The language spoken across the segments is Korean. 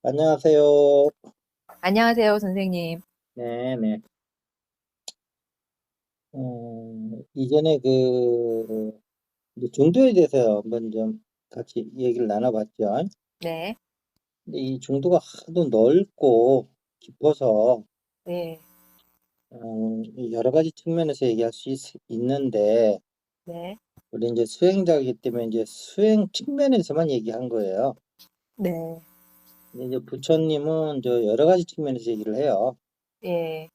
안녕하세요. 안녕하세요, 선생님. 네네. 이전에 이제 중도에 대해서 한번 좀 같이 얘기를 나눠봤죠. 네, 근데 이 중도가 하도 넓고 깊어서, 네, 이 여러 가지 측면에서 얘기할 수 있는데, 네, 우리 이제 수행자이기 때문에 이제 수행 측면에서만 얘기한 거예요. 네, 근데 이제 부처님은 저 여러 가지 측면에서 얘기를 해요. 예,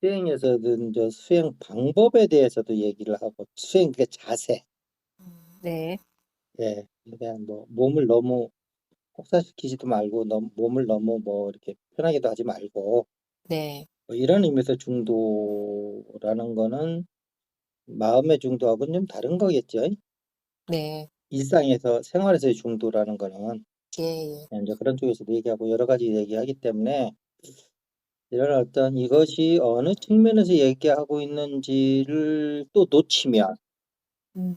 수행에서든 저 수행 방법에 대해서도 얘기를 하고, 수행 그 자세. 네, 예, 그냥 뭐 몸을 너무 혹사시키지도 말고 몸을 너무 뭐 이렇게 편하게도 하지 말고 네, 뭐 이런 의미에서 중도라는 거는 마음의 중도하고는 좀 다른 거겠죠. 네, 일상에서 생활에서의 중도라는 거는 예, 예, 이제 그런 쪽에서도 얘기하고 여러 가지 얘기하기 때문에 이런 어떤 이것이 어느 측면에서 얘기하고 있는지를 또 놓치면 음,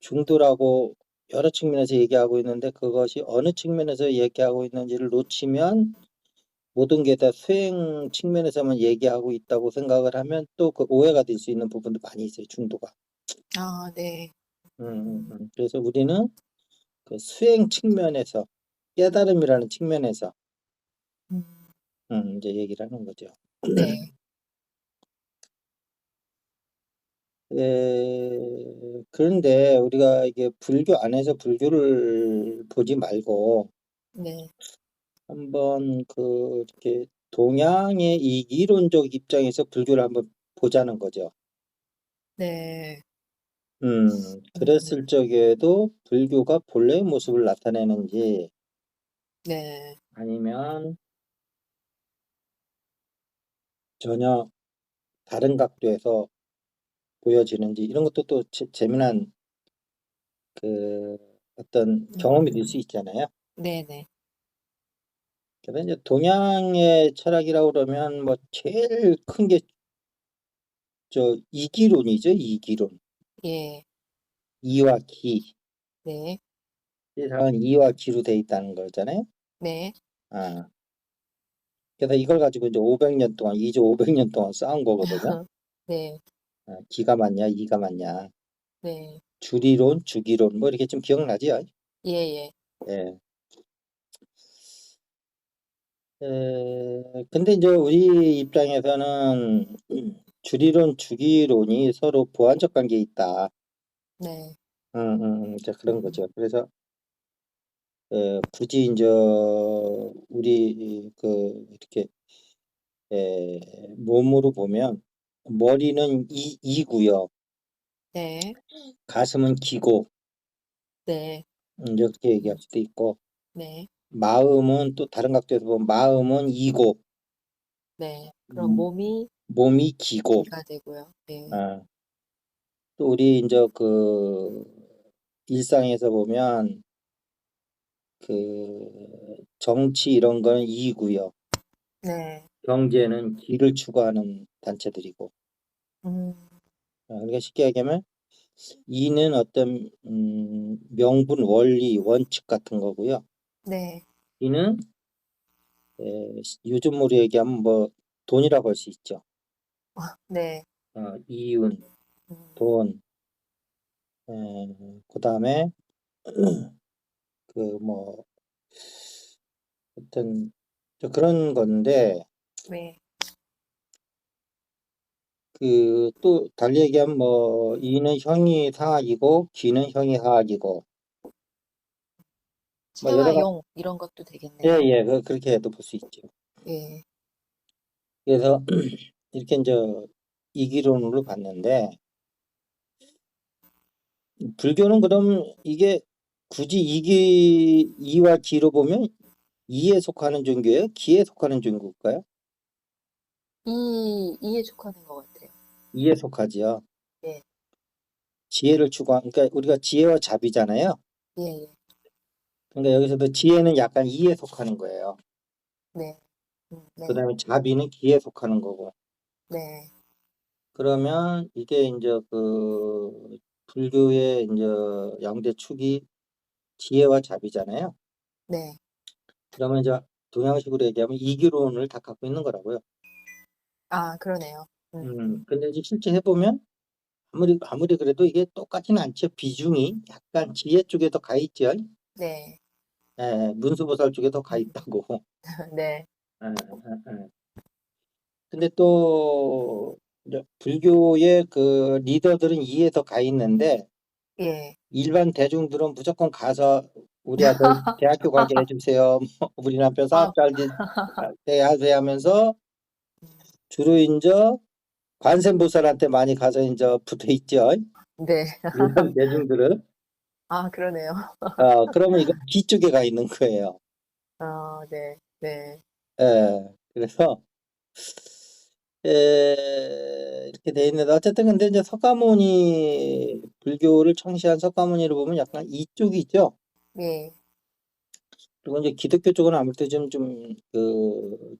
중도라고 여러 측면에서 얘기하고 있는데 그것이 어느 측면에서 얘기하고 있는지를 놓치면 모든 게 다 수행 측면에서만 얘기하고 있다고 생각을 하면 또 그 오해가 될 수 있는 부분도 많이 있어요, 중도가. 아, 네, 그래서 우리는 그 수행 측면에서, 깨달음이라는 측면에서, 음, 이제 얘기를 하는 거죠. 네, 그런데 우리가 이게 불교 안에서 불교를 보지 말고 네, 한번 이렇게 동양의 이 이론적 입장에서 불교를 한번 보자는 거죠. 네, 그랬을 적에도 불교가 본래의 모습을 나타내는지 네, 아니면 전혀 다른 각도에서 보여지는지 이런 것도 또 재미난 그 어떤 경험이 될 수 있잖아요. 네, 네, 그래서 이제 동양의 철학이라고 그러면 뭐 제일 큰 게 저 이기론이죠, 이기론. 예, 이와 기. 네, 세상은 이와 기로 돼 있다는 거잖아요. 네, 아, 그래서 이걸 가지고 이제 500년 동안, 2조 500년 동안 싸운 거거든요. 네, 기가 맞냐, 이가 맞냐. 네, 주리론, 주기론, 뭐 이렇게 좀 기억나지요? 예, 예, 예. 근데 이제 우리 입장에서는 주리론, 주기론이 서로 보완적 관계에 있다. 네, 이제 그런 거죠. 그래서 굳이 이제 우리 이렇게 몸으로 보면 머리는 이고요, 네, 가슴은 기고 네, 이제 그렇게 얘기할 수도 있고, 네, 마음은 또 다른 각도에서 보면 마음은 이고 네. 그럼 음, 몸이 몸이 기고. 이가 되고요. 네, 아, 또 우리 이제 일상에서 보면 정치 이런 거는 이고요. 네, 경제는 기를 추구하는 단체들이고. 음, 그러니까 쉽게 얘기하면 이는 어떤 명분, 원리, 원칙 같은 거고요. 네, 이는 요즘으로 얘기하면 뭐 돈이라고 할 수 있죠. 네, 이윤, 음, 돈, 그다음에 뭐 하여튼 그런 건데 네. 또 달리 얘기하면 뭐 이는 형이 상학이고 기는 형이 하학이고 뭐 여러 가지 체화용 이런 것도 되겠네요. 예예 그렇게 도 볼 수 있죠. 예, 그래서 이렇게 이제 이기론으로 봤는데 불교는 그럼 이게 굳이 이와 기로 보면 이에 속하는 종교예요? 기에 속하는 종교일까요? 이에 속하는 것 같아요. 이에 속하지요. 예, 지혜를 추구한 그러니까 우리가 지혜와 자비잖아요. 예, 예, 그러니까 여기서도 지혜는 약간 이에 속하는 거예요. 네, 네, 그다음에 자비는 기에 속하는 거고. 네, 그러면 이게 이제 불교의 이제 양대 축이 지혜와 자비잖아요. 네, 그러면 이제 동양식으로 얘기하면 이기론을 다 갖고 있는 거라고요. 아, 그러네요. 근데 이제 실제 해보면 아무리 그래도 이게 똑같지는 않죠. 비중이 약간 지혜 쪽에 더 가 있죠. 네. 문수보살 쪽에 더 가 음, 있다고. 네. 예, 예, 예. 근데 또 이제 불교의 그 리더들은 이에 더 가 있는데 예. 일반 대중들은 무조건 가서 우리 아들 대학교 가게 해주세요. 우리 남편 아, 사업 잘 되게 하세요 하면서 주로 이제 관세음보살한테 많이 가서 이제 붙어 있죠. 네. 일반 대중들은. 아, 그러네요. 그러면 이건 기 쪽에 가 있는 거예요. 네. 네. 그래서 이렇게 돼 있는데 어쨌든 근데 이제 석가모니 불교를 청시한 석가모니를 보면 약간 이쪽이죠. 예. 그리고 이제 기독교 쪽은 아무래도 좀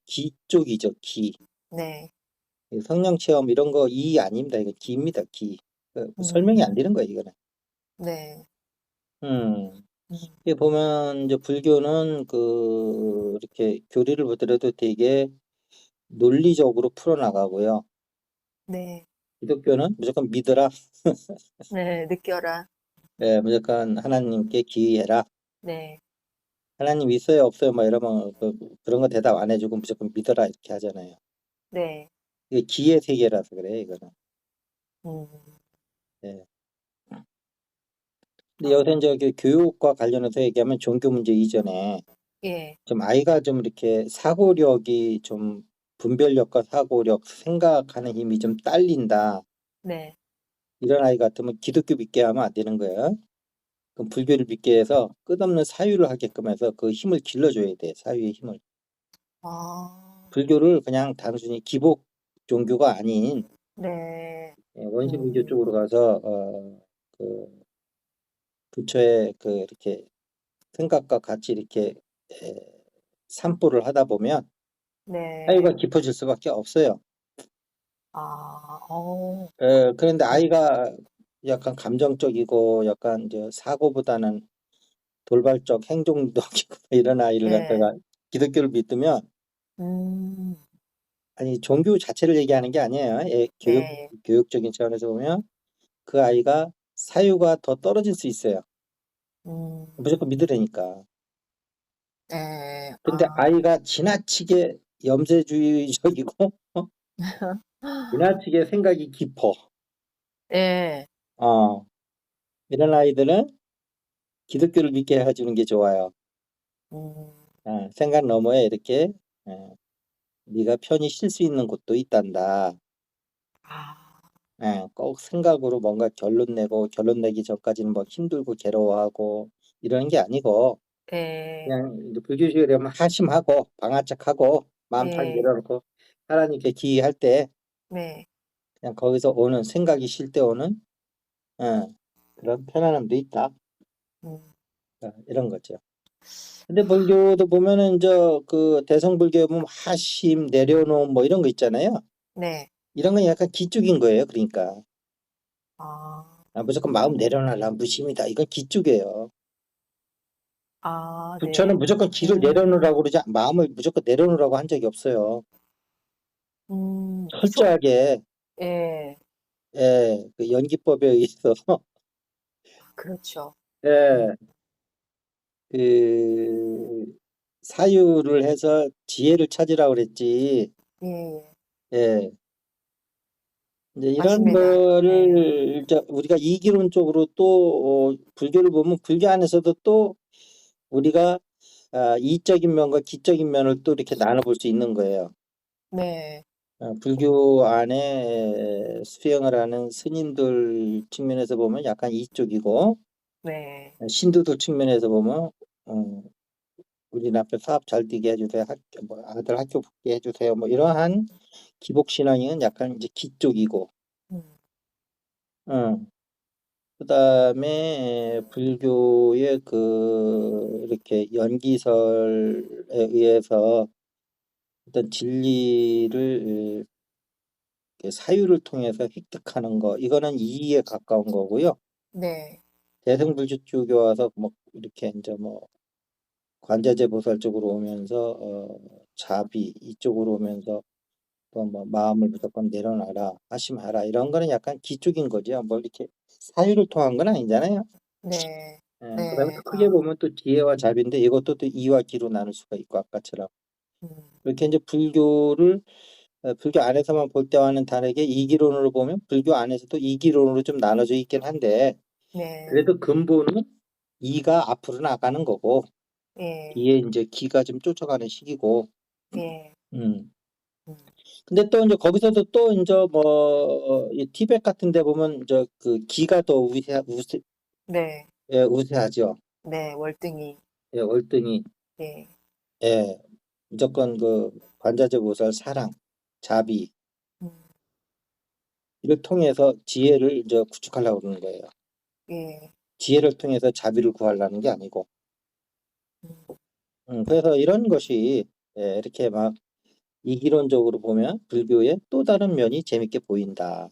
기 쪽이죠. 기. 네. 성령 체험 이런 거 이 아닙니다. 이거 기입니다. 기. 설명이 안 음, 되는 거예요. 이거는. 네. 음. 음, 이게 보면 이제 불교는 이렇게 교리를 보더라도 되게 논리적으로 풀어나가고요. 네. 기독교는 무조건 믿어라. 네. 느껴라. 무조건 하나님께 기의해라. 네. 하나님 있어요, 없어요, 뭐 이러면 그런 거 대답 안 해주고 무조건 믿어라 이렇게 하잖아요. 네. 이게 기의 세계라서 그래요, 이거는. 음, 예. 근데 아, 여기서 이제 교육과 관련해서 얘기하면 종교 문제 이전에 예. 좀 아이가 좀 이렇게 사고력이 좀 분별력과 사고력, 생각하는 힘이 좀 딸린다. 네. 이런 아이 같으면 기독교 믿게 하면 안 되는 거예요. 그럼 불교를 믿게 해서 끝없는 사유를 하게끔 해서 그 힘을 길러줘야 돼, 사유의 힘을. 아, 불교를 그냥 단순히 기복 종교가 아닌 네. 원시불교 음, 쪽으로 가서 그 부처의 이렇게 생각과 같이 이렇게 에, 산보를 하다 보면 사유가 네. 깊어질 수밖에 없어요. 아, 어, 그런데 음, 아이가 약간 감정적이고 약간 이제 사고보다는 돌발적 행동적이고 이런 아이를 예. 갖다가 기독교를 믿으면 음, 아니 종교 자체를 얘기하는 게 아니에요. 네. 교육적인 차원에서 보면 그 아이가 사유가 더 떨어질 수 있어요. 음, 무조건 믿으라니까. 예. 근데 아, 아이가 지나치게 염세주의적이고 지나치게 생각이 깊어. 예. 어, 이런 아이들은 기독교를 믿게 해주는 게 좋아요. 음, 생각 너머에 이렇게 네가 편히 쉴 수 있는 곳도 있단다. 아, 꼭 생각으로 뭔가 결론 내고 결론 내기 전까지는 뭐 힘들고 괴로워하고 이러는 게 아니고 예. 그냥 이제 불교식으로 하면 하심하고 방아착하고 마음 탁 예. 내려놓고 하나님께 기할 때 네. 그냥 거기서 오는 생각이 쉴 때 오는 어, 그런 편안함도 있다. 음, 이런 거죠. 근데 불교도 보면은 대성불교에 보면 하심, 내려놓음 뭐 이런 거 있잖아요. 네. 이런 건 약간 기쪽인 거예요. 그러니까 아, 무조건 마음 내려놔라 무심이다. 이건 기쪽이에요. 아, 부처는 네. 무조건 기를 내려놓으라고 그러지 마음을 무조건 내려놓으라고 한 적이 없어요. 소, 철저하게 예. 그 연기법에 의해서 그렇죠. 음, 예, 그 사유를 해서 지혜를 찾으라고 그랬지. 예, 예. 예. 이제 이런 맞습니다. 네. 거를 이제 우리가 이기론적으로 또 불교를 보면 불교 안에서도 또 우리가 이적인 면과 기적인 면을 또 이렇게 나눠볼 수 있는 거예요. 네. 불교 안에 수행을 하는 스님들 측면에서 보면 약간 이쪽이고 네. 신도들 측면에서 보면 어, 우리 남편 사업 잘 되게 해주세요. 뭐 아들 학교 붙게 해주세요. 뭐 이러한 기복신앙은 약간 이제 기쪽이고 음, 어, 그다음에 불교의 이렇게 연기설에 의해서 어떤 진리를 사유를 통해서 획득하는 거 이거는 이의에 가까운 거고요. 네. 대승불교 쪽에 와서 뭐 이렇게 이제 뭐 관자재 보살 쪽으로 오면서 자비 이쪽으로 오면서 또 뭐 마음을 무조건 내려놔라, 하지 마라, 이런 거는 약간 기쪽인 거죠. 뭐 이렇게 사유를 통한 건 아니잖아요. 네. 그다음에 네. 또 크게 보면 또 지혜와 자비인데 이것도 또 이와 기로 나눌 수가 있고 아까처럼 음. 이렇게 이제 불교를 불교 안에서만 볼 때와는 다르게 이기론으로 보면 불교 안에서도 이기론으로 좀 나눠져 있긴 한데 네. 그래도 근본은 이가 앞으로 나가는 거고 예. 뒤에 이제 기가 좀 쫓아가는 시기고. 예. 음. 음. 근데 또 이제 거기서도 또 이제 이 티벳 같은 데 보면 이제 그 기가 더 네. 우세하죠. 네. 월등히. 예, 월등히. 예. 예, 무조건 그 관자재 보살 사랑, 자비 음. 이를 통해서 지혜를 이제 구축하려고 그러는 거예요. 예. 지혜를 통해서 자비를 구하려는 게 아니고. 음. 그래서 이런 것이 이렇게 막 이기론적으로 보면 불교의 또 다른 면이 재밌게 보인다.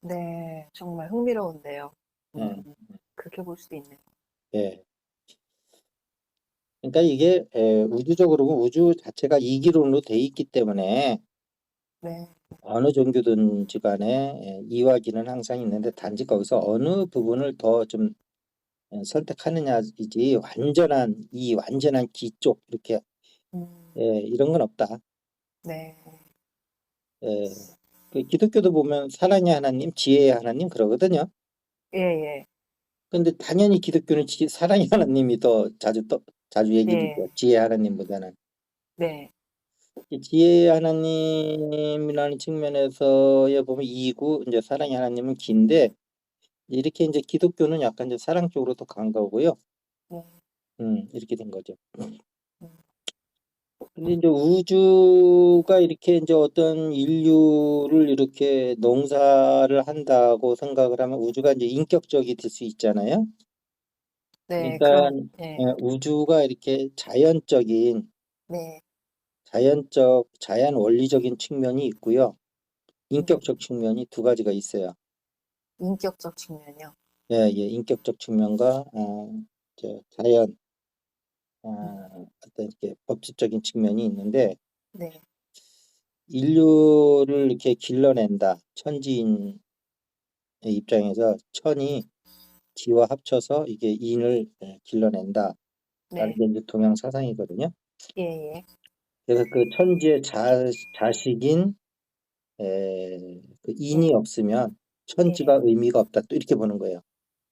네. 정말 흥미로운데요. 예, 그렇게 볼 수도 있네요. 예. 그러니까 이게 우주적으로 보면 우주 자체가 이기론으로 돼 있기 때문에 네. 어느 종교든지 간에 이와 기는 항상 있는데 단지 거기서 어느 부분을 더 좀 선택하느냐이지 완전한 기 쪽 이렇게 음. 이런 건 없다. 네. 예. 그 기독교도 보면 사랑의 하나님, 지혜의 하나님 그러거든요. 예예. 근데 당연히 기독교는 사랑의 하나님이 더 자주 얘기되죠. 예. 지혜의 하나님보다는. 네. 이 지혜의 하나님이라는 측면에서에 보면 이고 이제 사랑의 하나님은 긴데 이렇게 이제 기독교는 약간 이제 사랑 쪽으로 더 간 거고요. 네. 이렇게 된 거죠. 음. 근데 이제 우주가 이렇게 이제 어떤 인류를 이렇게 농사를 한다고 생각을 하면 우주가 이제 인격적이 될 수 있잖아요. 네. 그러니까 그럼 예. 우주가 이렇게 네. 자연 원리적인 측면이 있고요. 음. 인격적 측면이 두 가지가 있어요. 인격적 측면이요. 예, 예, 인격적 측면과 자연 음. 어떤 이렇게 법칙적인 측면이 있는데 네. 인류를 이렇게 길러낸다. 천지인의 입장에서 천이 지와 합쳐서 이게 인을 길러낸다. 라는 네. 게 이제 동양 사상이거든요. 예예. 그래서 그 천지의 자식인 그 인이 예. 없으면 예. 천지가 의미가 없다. 또 이렇게 보는 거예요.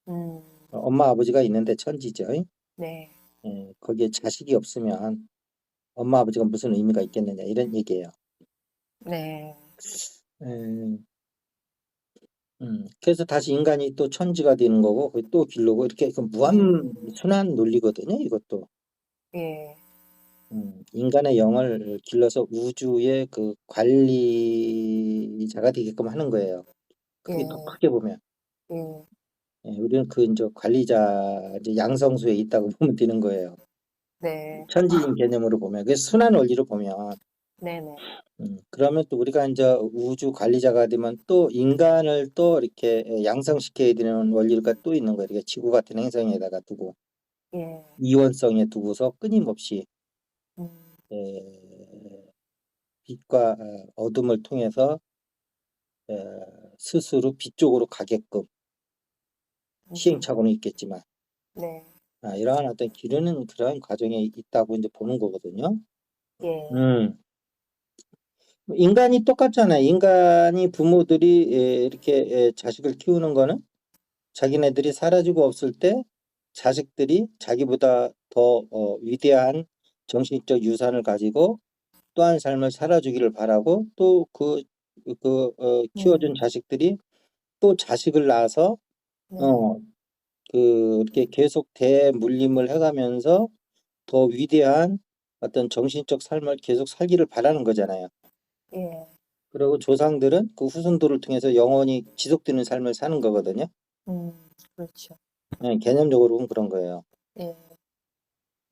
음. 엄마 아버지가 있는데 천지죠. 네. 거기에 자식이 없으면 엄마 아버지가 무슨 의미가 있겠느냐 이런 얘기예요. 네. 음, 그래서 다시 인간이 또 천지가 되는 거고 거기 또 길르고 이렇게 그 무한 음. 순환 논리거든요. 이것도 예. 인간의 영을 길러서 우주의 그 관리자가 되게끔 하는 거예요. 크게 더 예. 크게 보면 예. 우리는 그 이제 관리자 이제 양성소에 있다고 보면 되는 거예요. 네. 천지인 개념으로 보면 그 순환 원리로 보면 네네. 그러면 또 우리가 이제 우주 관리자가 되면 또 인간을 또 이렇게 양성시켜야 되는 원리가 또 있는 거예요. 이렇게 지구 같은 행성에다가 두고 예. 이원성에 두고서 끊임없이 음. 에, 빛과 어둠을 통해서 에, 스스로 빛 쪽으로 가게끔 음. 시행착오는 있겠지만 네. 이러한 어떤 기르는 그런 과정에 있다고 이제 보는 거거든요. 예. 음. 인간이 똑같잖아요. 인간이 부모들이 이렇게 자식을 키우는 거는 자기네들이 사라지고 없을 때 자식들이 자기보다 더 위대한 정신적 유산을 가지고 또한 삶을 살아주기를 바라고 또 키워준 음. 자식들이 또 자식을 낳아서 네. 어, 이렇게 계속 대물림을 해가면서 더 위대한 어떤 정신적 삶을 계속 살기를 바라는 거잖아요. 예. 그리고 조상들은 그 후손들을 통해서 영원히 지속되는 삶을 사는 거거든요. 음. 그렇죠. 개념적으로는 그런 거예요. 예.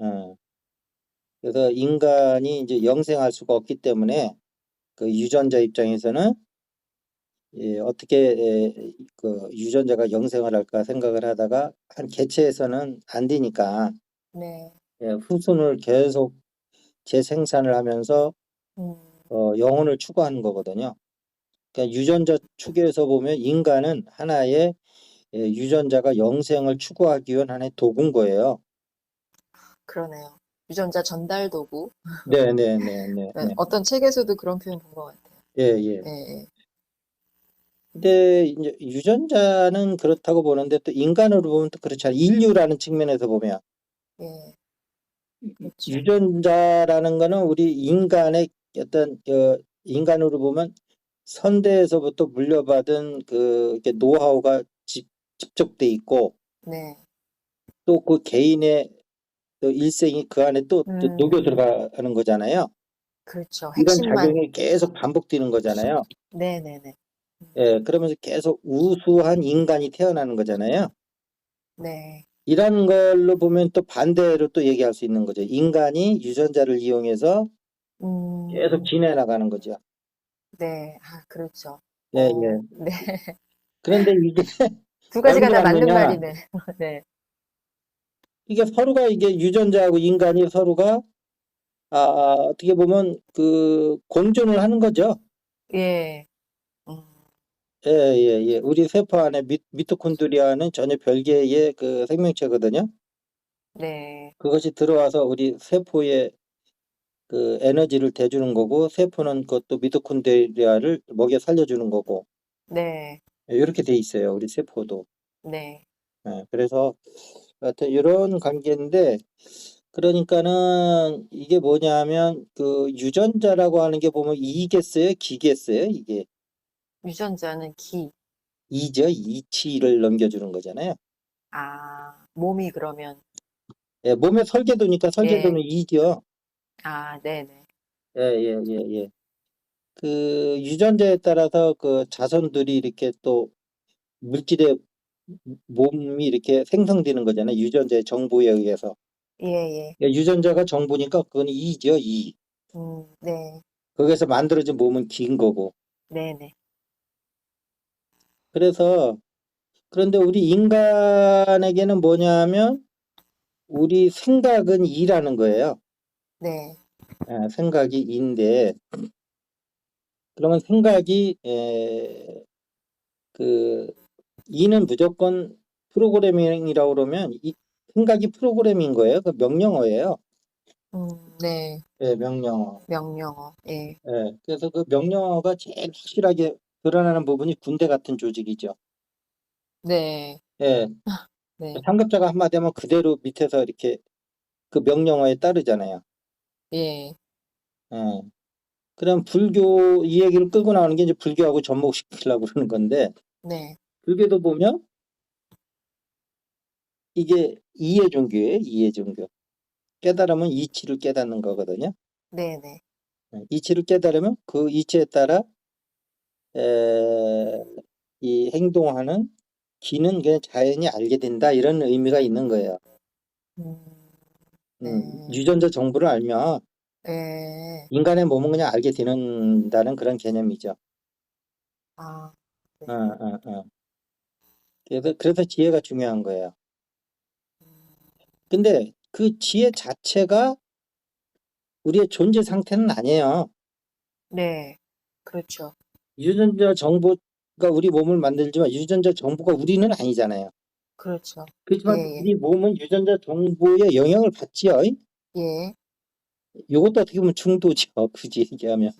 예. 그래서 인간이 이제 영생할 수가 없기 때문에 그 유전자 입장에서는 어떻게 그 유전자가 영생을 할까 생각을 하다가 한 개체에서는 안 되니까 네. 후손을 계속 재생산을 하면서 음, 영혼을 추구하는 거거든요. 그러니까 유전자 축에서 보면 인간은 하나의 유전자가 영생을 추구하기 위한 하나의 도구인 거예요. 그러네요. 유전자 전달 도구. 네네네네. 네, 어떤 책에서도 그런 표현 본 것 같아요. 예, 예. 예, 예. 근데 이제 유전자는 그렇다고 보는데 또 인간으로 보면 또 그렇잖아요. 인류라는 측면에서 보면 예, 그렇죠. 유전자라는 거는 우리 인간의 어떤 인간으로 보면 선대에서부터 물려받은 그 이렇게 노하우가 집적돼 있고 네. 또 그 개인의 또 일생이 그 안에 또 녹여 음, 들어가는 거잖아요. 그렇죠. 이런 핵심만. 작용이 계속 반복되는 거잖아요. 네네네. 그러면서 계속 우수한 인간이 태어나는 거잖아요. 네. 이런 걸로 보면 또 반대로 또 얘기할 수 있는 거죠. 인간이 유전자를 이용해서 계속 음, 지내나가는 거죠. 네. 아, 그렇죠. 예, 예. 네. 그런데 이게 두 가지가 어디로 다 맞는 갔느냐? 말이네. 네. 이게 서로가 이게 유전자하고 인간이 서로가 어떻게 보면 그 공존을 하는 거죠. 예. 음, 예, 예, 예. 우리 세포 안에 미토콘드리아는 전혀 별개의 그 생명체거든요. 네. 그것이 들어와서 우리 세포에 그 에너지를 대주는 거고, 세포는 그것도 미토콘드리아를 먹여 살려주는 거고, 네. 이렇게 돼 있어요. 우리 세포도. 네. 그래서 하여튼 이런 관계인데, 그러니까는 이게 뭐냐면 그 유전자라고 하는 게 보면 이겠어요, 기겠어요, 이게 유전자는 기. 이죠, 이치를 넘겨주는 거잖아요. 아, 몸이 그러면. 몸의 설계도니까 예. 설계도는 이죠. 아, 네네. 예, 예, 예, 예. 그 유전자에 따라서 그 자손들이 이렇게 또 물질의 몸이 이렇게 생성되는 거잖아요. 유전자의 정보에 의해서. 예, 예. 그러니까 유전자가 정보니까 그건 이죠, 이. 네. 거기서 만들어진 몸은 긴 거고. 네네. 그래서 그런데 우리 인간에게는 뭐냐면 우리 생각은 이라는 거예요. 네. 생각이 이인데 그러면 생각이 그 이는 무조건 프로그래밍이라고 그러면 이 생각이 프로그래밍인 거예요. 그 명령어예요. 네. 명령어. 명령어. 예. 그래서 그 명령어가 제일 확실하게 드러나는 부분이 군대 같은 조직이죠. 네. 예, 네. 상급자가 한마디 하면 그대로 밑에서 이렇게 그 명령어에 따르잖아요. 예. 예. 그럼 불교 이 얘기를 끌고 나오는 게 이제 불교하고 접목시키려고 그러는 건데 네. 불교도 보면 이게 이해 종교예요. 이해 종교. 깨달으면 이치를 깨닫는 거거든요. 네네. 이치를 깨달으면 그 이치에 따라 에, 이 행동하는 기는 그냥 자연히 알게 된다 이런 의미가 있는 거예요. 네. 유전자 정보를 알면 예. 인간의 몸은 그냥 알게 되는다는 그런 개념이죠. 아, 네. 어, 어, 어. 그래서 지혜가 중요한 거예요. 근데 그 지혜 자체가 우리의 존재 상태는 아니에요. 네. 그렇죠. 유전자 정보가 우리 몸을 만들지만 유전자 정보가 우리는 아니잖아요. 그렇죠. 그렇지만 예예. 우리 몸은 유전자 정보에 영향을 받지요. 예. 이것도 어떻게 보면 중도죠. 굳이 얘기하면.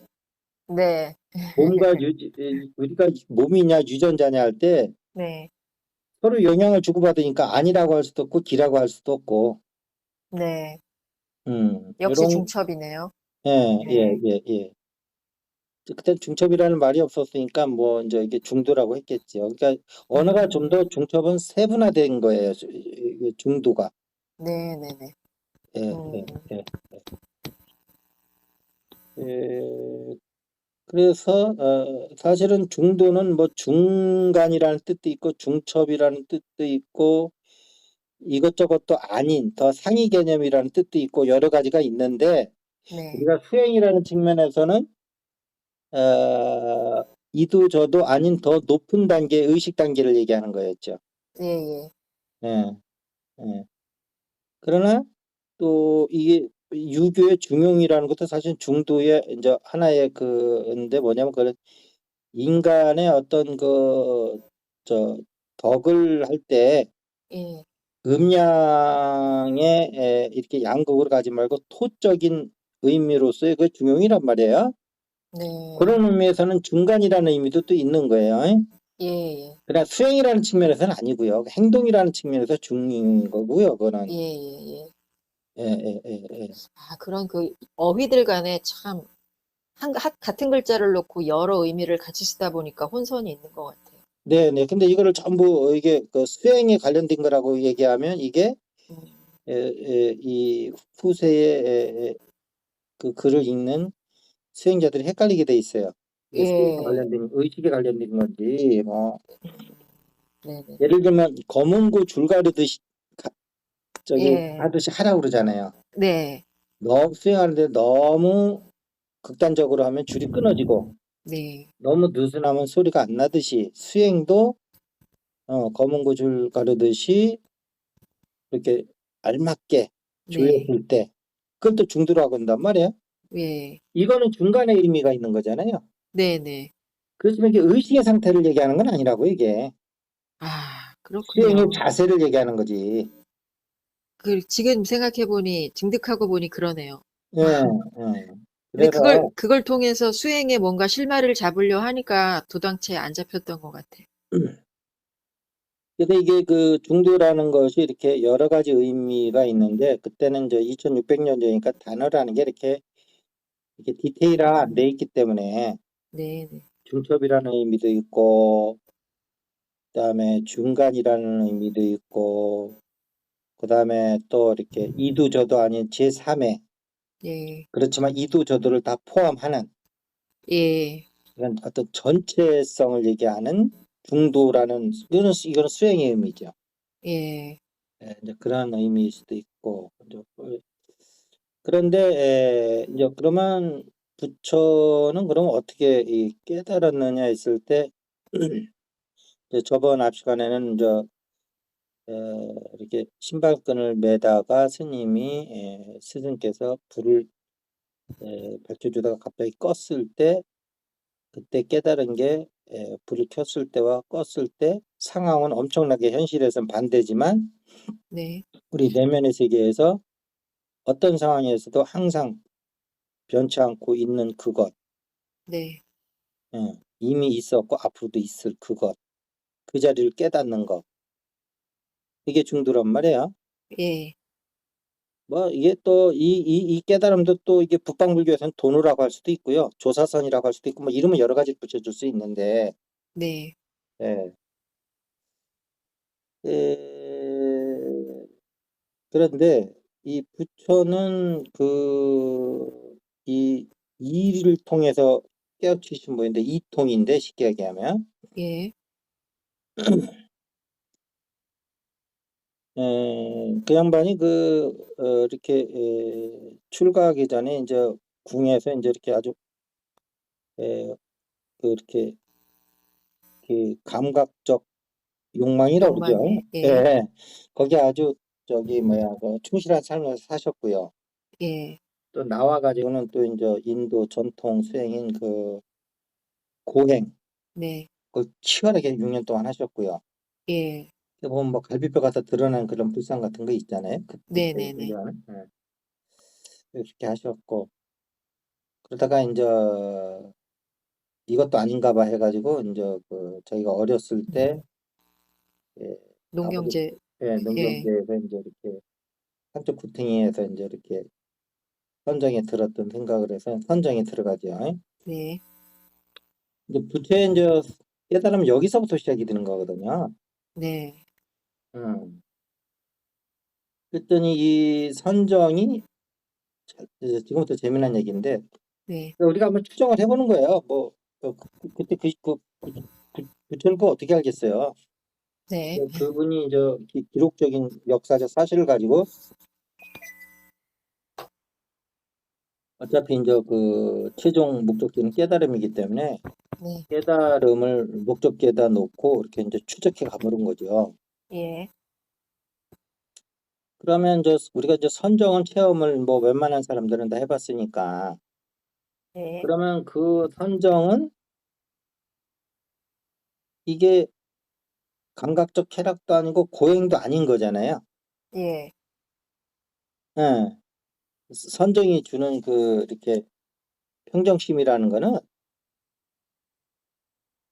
네. 몸과 우리가 몸이냐 유전자냐 할 때 네. 서로 영향을 주고받으니까 아니라고 할 수도 없고 기라고 할 수도 없고 네. 역시 이런 중첩이네요. 예, 예, 네. 예, 예. 그때 중첩이라는 말이 없었으니까 뭐 이제 이게 중도라고 했겠죠. 그러니까 언어가 좀 더 중첩은 세분화된 거예요. 중도가. 네네네. 예, 예, 음, 예. 예, 그래서 사실은 중도는 뭐 중간이라는 뜻도 있고 중첩이라는 뜻도 있고 이것저것도 아닌 더 상위 개념이라는 뜻도 있고 여러 가지가 있는데 네. 우리가 수행이라는 측면에서는 이도 저도 아닌 더 높은 단계의 의식 단계를 얘기하는 거였죠. 예예. 예, 예. 그러나 또 이게 유교의 중용이라는 것도 사실 중도의 이제 하나의 그인데 뭐냐면 그 인간의 어떤 덕을 할 때 예, 음양의 이렇게 양극으로 가지 말고 토적인 의미로서의 그 중용이란 말이에요. 네, 그런 의미에서는 중간이라는 의미도 또 있는 거예요. 예, 예, 그러나 수행이라는 측면에서는 아니고요. 행동이라는 측면에서 중인 거고요. 예, 그거는 예, 예. 예. 아, 그런 그 어휘들 간에 참 같은 글자를 놓고 여러 의미를 같이 쓰다 보니까 혼선이 있는 것 같아요. 네네. 근데 이거를 전부 이게 그 수행에 관련된 거라고 얘기하면 이게 음, 이 후세의 그 글을 읽는 수행자들이 헷갈리게 돼 있어요. 이게 수행에 예, 관련된 의식에 관련된 건지 뭐 네네. 예를 들면 검은고 줄 가르듯이 저기 예, 하듯이 하라고 그러잖아요. 네, 너무 수행하는데 너무 극단적으로 하면 줄이 끊어지고 네, 너무 느슨하면 소리가 안 나듯이 수행도 검은고 줄 가르듯이 이렇게 알맞게 네, 조였을 때 그것도 중도라고 한단 말이에요. 예, 이거는 중간에 의미가 있는 거잖아요. 네네. 그렇지만 이게 의식의 상태를 얘기하는 건 아니라고 이게 아, 수행의 그렇군요. 자세를 얘기하는 거지. 지금 생각해보니, 증득하고 보니 그러네요. 예, 예. 근데 그래서 그걸 통해서 수행에 뭔가 실마리를 잡으려 하니까 도당체에 안 잡혔던 것 같아요. 근데 이게 그 중도라는 것이 이렇게 여러 가지 의미가 있는데 그때는 이제 2600년 전이니까 단어라는 게 이렇게 디테일화 안 돼 있기 때문에 네네. 중첩이라는 의미도 있고 그다음에 중간이라는 의미도 있고 그다음에 또 이렇게 이두저도 아닌 제3의 예, 그렇지만 이두저도를 다 포함하는 예, 이런 어떤 전체성을 얘기하는 중도라는 이거는 수행의 의미죠. 예, 예, 이제 그런 의미일 수도 있고 이제 그런데 이제 그러면 부처는 그럼 어떻게 이 깨달았느냐 했을 때 이제 저번 앞 시간에는 이제 이렇게 신발끈을 매다가 스님이 스승께서 불을 밝혀주다가 갑자기 껐을 때 그때 깨달은 게 불을 켰을 때와 껐을 때 상황은 엄청나게 현실에선 반대지만 네, 우리 내면의 세계에서 어떤 상황에서도 항상 변치 않고 있는 그것, 네, 이미 있었고 앞으로도 있을 그것, 그 자리를 깨닫는 것, 이게 중도란 말이에요. 예, 뭐 이게 또 이 깨달음도 또 이게 북방불교에서는 도노라고 할 수도 있고요, 조사선이라고 할 수도 있고 뭐 이름은 여러 가지 붙여줄 수 있는데 네, 예. 에, 그런데 이 부처는 이 이를 통해서 깨우치신 분인데 이통인데 쉽게 얘기하면 예, 그 양반이 이렇게 출가하기 전에 이제 궁에서 이제 이렇게 아주 에, 이렇게 그 감각적 욕망이라고 그러죠. 욕망에, 예, 예, 거기 아주 저기 뭐야 그 충실한 삶을 사셨고요. 예, 또 나와가지고는 또 이제 인도 전통 수행인 그 고행 네, 그걸 치열하게 6년 동안 하셨고요. 예, 보면 뭐 갈비뼈가 다 드러난 그런 불상 같은 거 있잖아요. 네, 그때 네, 네, 얘기하는 그렇게 하셨고 그러다가 이제 이것도 아닌가 봐 해가지고 이제 그 저희가 어렸을 때 예, 아버지 농경제, 예, 농경대에서 이제 이렇게 한쪽 구탱이에서 이제 이렇게 선정에 들었던 생각을 해서 선정에 들어가죠. 네, 이제 부처의 이제 깨달으면 여기서부터 시작이 되는 거거든요. 네, 음. 그랬더니 이 선정이 이제 지금부터 재미난 얘기인데 네, 우리가 한번 추정을 해보는 거예요. 뭐 그때 부처를 뭐 어떻게 알겠어요. 네, 그분이 이제 기록적인 역사적 사실을 가지고 어차피 이제 그 최종 목적지는 깨달음이기 때문에 네, 깨달음을 목적지에다 놓고 이렇게 이제 추적해 가보는 거죠. 예, 그러면 우리가 이제 선정은 체험을 뭐 웬만한 사람들은 다 해봤으니까, 네, 그러면 그 선정은 이게 감각적 쾌락도 아니고 고행도 아닌 거잖아요. 예, 예. 선정이 주는 이렇게 평정심이라는 거는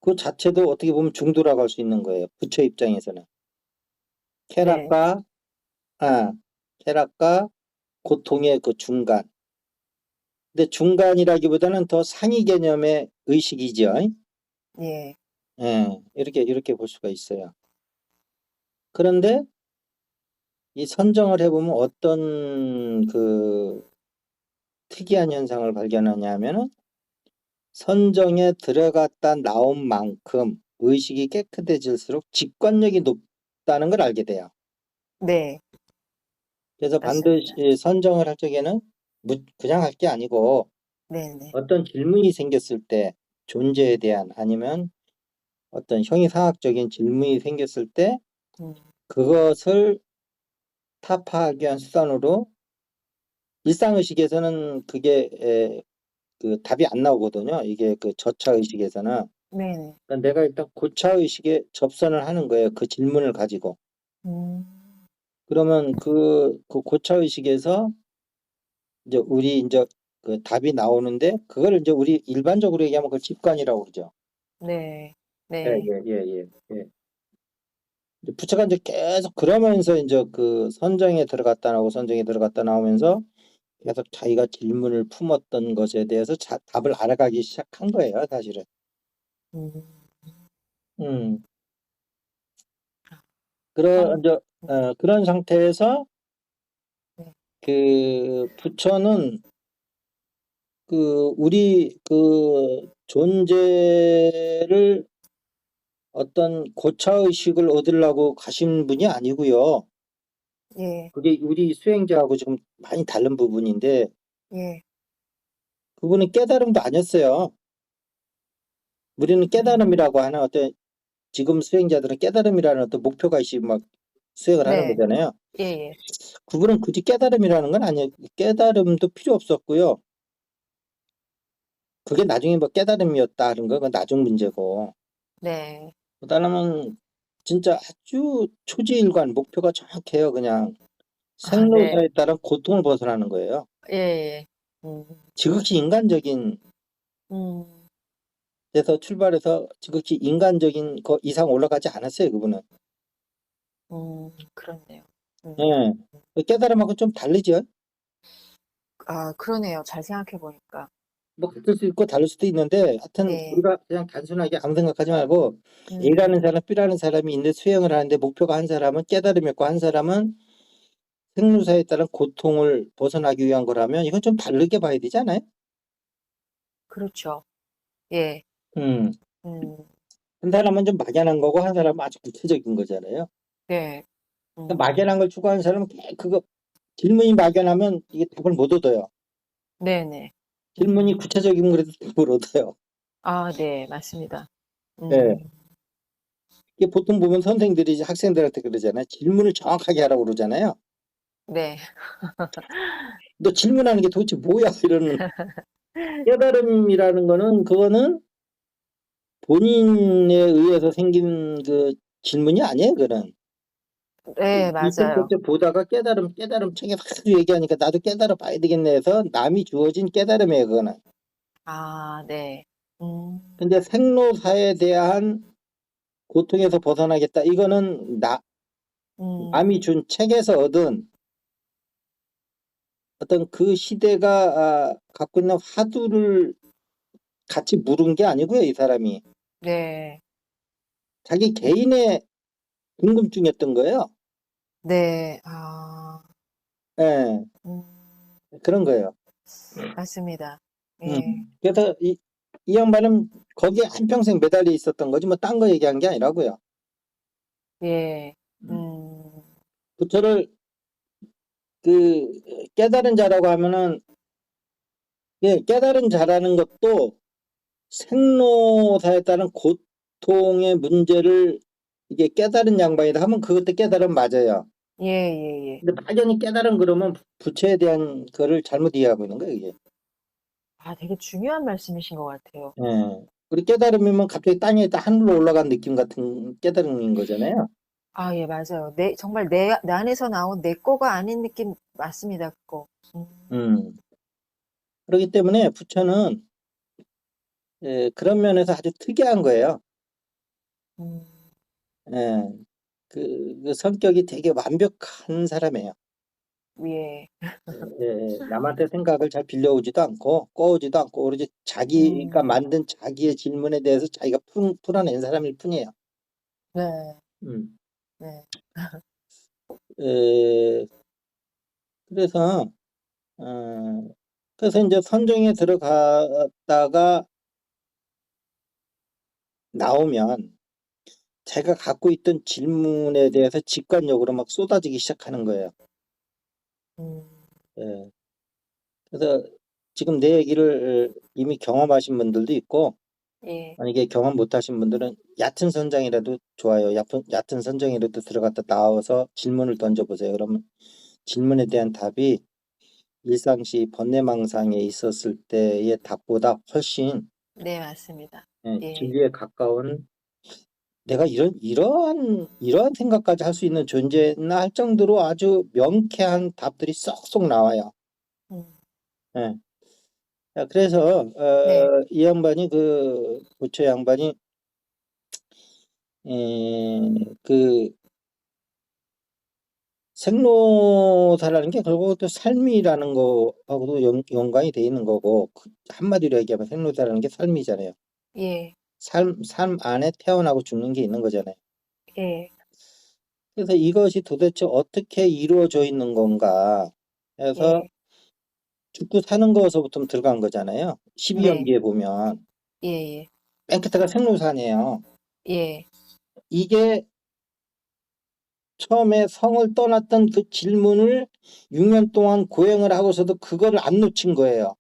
그 자체도 어떻게 보면 중도라고 할 수 있는 거예요. 부처 입장에서는. 네, 쾌락과, 아, 쾌락과 고통의 그 중간. 근데 중간이라기보다는 더 상위 개념의 의식이죠. 예, 예, 이렇게 볼 수가 있어요. 그런데 이 선정을 해보면 어떤 특이한 현상을 발견하냐면은 선정에 들어갔다 나온 만큼 의식이 깨끗해질수록 직관력이 높다는 걸 알게 돼요. 네, 그래서 반드시 맞습니다. 선정을 할 적에는 그냥 할 게 아니고 네, 네, 어떤 질문이 생겼을 때 존재에 대한 아니면 어떤 형이상학적인 질문이 생겼을 때 음, 그것을 타파하기 위한 수단으로 일상의식에서는 그게 답이 안 나오거든요. 이게 그 저차의식에서는. 네, 네, 그러니까 내가 일단 고차의식에 접선을 하는 거예요. 그 질문을 가지고. 음, 그러면 그 고차의식에서 이제 우리 이제 그 답이 나오는데 그걸 이제 우리 일반적으로 얘기하면 그 직관이라고 그러죠. 네, 예, 네, 예, 예, 예, 예. 이제 부처가 이제 계속 그러면서 이제 그 선정에 들어갔다 나오고 선정에 들어갔다 나오면서 계속 자기가 질문을 품었던 것에 대해서 답을 알아가기 시작한 거예요, 사실은. 음, 음. 참, 이제 음, 그런 상태에서 네, 그 부처는 우리 존재를 어떤 고차의식을 얻으려고 가신 분이 아니고요. 예, 그게 우리 수행자하고 지금 많이 다른 부분인데 예, 그분은 깨달음도 아니었어요. 우리는 음, 깨달음이라고 하는 지금 수행자들은 깨달음이라는 어떤 목표가 있이 막 수행을 하는 네, 거잖아요. 예, 예, 그분은 굳이 깨달음이라는 건 아니에요. 깨달음도 필요 없었고요. 그게 나중에 뭐 깨달음이었다 하는 건 그건 나중 문제고. 네, 그다음은 진짜 아주 초지일관 목표가 정확해요. 그냥 아, 네, 생로사에 따른 고통을 벗어나는 거예요. 예, 예, 지극히 인간적인 음, 데서 출발해서 지극히 인간적인 거 이상 올라가지 않았어요. 그분은. 그렇네요. 예. 깨달음하고 좀 다르죠. 아, 그러네요. 잘 생각해 보니까. 뭐 같을 수 있고 다를 수도 있는데 하여튼 네, 우리가 그냥 단순하게 아무 생각하지 말고 음, A라는 사람, B라는 사람이 있는데 수행을 하는데 목표가 한 사람은 깨달음이었고 한 사람은 생로사에 따른 고통을 벗어나기 위한 거라면 이건 좀 다르게 봐야 되잖아요. 그렇죠. 예, 음. 음, 한 사람은 좀 막연한 거고 한 사람은 아주 구체적인 거잖아요. 네, 그러니까 막연한 걸 추구하는 사람은 그거 질문이 막연하면 이게 답을 못 얻어요. 네네. 질문이 구체적이면 그래도 답을 얻어요. 아, 네, 맞습니다. 예. 음, 이게 보통 보면 선생들이 이제 학생들한테 그러잖아요. 질문을 정확하게 하라고 그러잖아요. 네, 너 질문하는 게 도대체 뭐야? 이러는 깨달음이라는 거는 그거는 본인에 의해서 생긴 그 질문이 아니에요. 그거는 네, 맞아요. 일정적으로 보다가 깨달음 책에 하도 얘기하니까 나도 깨달아 봐야 되겠네 해서 남이 주어진 깨달음이에요. 그거는. 아, 네. 근데 생로사에 대한 고통에서 벗어나겠다. 이거는 남이 음, 준 책에서 얻은 어떤 그 시대가 갖고 있는 화두를 같이 물은 게 아니고요. 이 사람이 네, 자기 개인의 궁금증이었던 거예요. 네, 아, 예, 음, 그런 거예요. 맞습니다. 예, 그래서 이 양반은 거기에 한평생 매달려 있었던 거지 뭐 딴 거 얘기한 게 아니라고요. 예, 음. 부처를 그 깨달은 자라고 하면은 예, 깨달은 자라는 것도 생로사에 따른 고통의 문제를 이게 깨달은 양반이다 하면 그것도 깨달음 맞아요. 예, 예, 예. 근데 막연히 깨달음 그러면 부처에 대한 거를 잘못 이해하고 있는 거예요, 이게. 아, 되게 중요한 말씀이신 것 같아요. 예. 우리 깨달음이면 갑자기 땅에 있다 하늘로 올라간 느낌 같은 깨달음인 거잖아요. 아, 예, 맞아요. 정말 내 안에서 나온 내 거가 아닌 느낌 맞습니다, 그거. 음. 그렇기 때문에 부처는 그런 면에서 아주 특이한 거예요. 음, 예. 그 성격이 되게 완벽한 사람이에요. 예. 남한테 생각을 잘 빌려오지도 않고 꼬우지도 않고 오로지 자기가 음, 만든 자기의 질문에 대해서 자기가 풀어낸 사람일 뿐이에요. 네, 음. 네, 에, 그래서 어, 그래서 이제 선정에 들어갔다가 나오면 제가 갖고 있던 질문에 대해서 직관적으로 막 쏟아지기 시작하는 거예요. 음, 예. 그래서 지금 내 얘기를 이미 경험하신 분들도 있고 예, 만약에 경험 못하신 분들은 얕은 선장이라도 좋아요. 얕은 선정이라도 들어갔다 나와서 질문을 던져보세요. 그러면 질문에 대한 답이 일상시 번뇌망상에 있었을 때의 답보다 훨씬 네, 맞습니다. 예, 진리에 가까운 내가 이러한 생각까지 할 수 있는 존재나 할 정도로 아주 명쾌한 답들이 쏙쏙 나와요. 음, 예. 자, 그래서 네, 이 양반이 그 부처 양반이 그 생로사라는 게 결국 또 삶이라는 거하고도 연관이 돼 있는 거고 한마디로 얘기하면 생로사라는 게 삶이잖아요. 예, 삶 안에 태어나고 죽는 게 있는 거잖아요. 예, 그래서 이것이 도대체 어떻게 이루어져 있는 건가 해서 예, 죽고 사는 거서부터 들어간 거잖아요. 네, 12연기에 보면 예, 예, 맨 끝에가 생로사네요. 예, 이게 처음에 성을 떠났던 그 질문을 6년 동안 고행을 하고서도 그거를 안 놓친 거예요.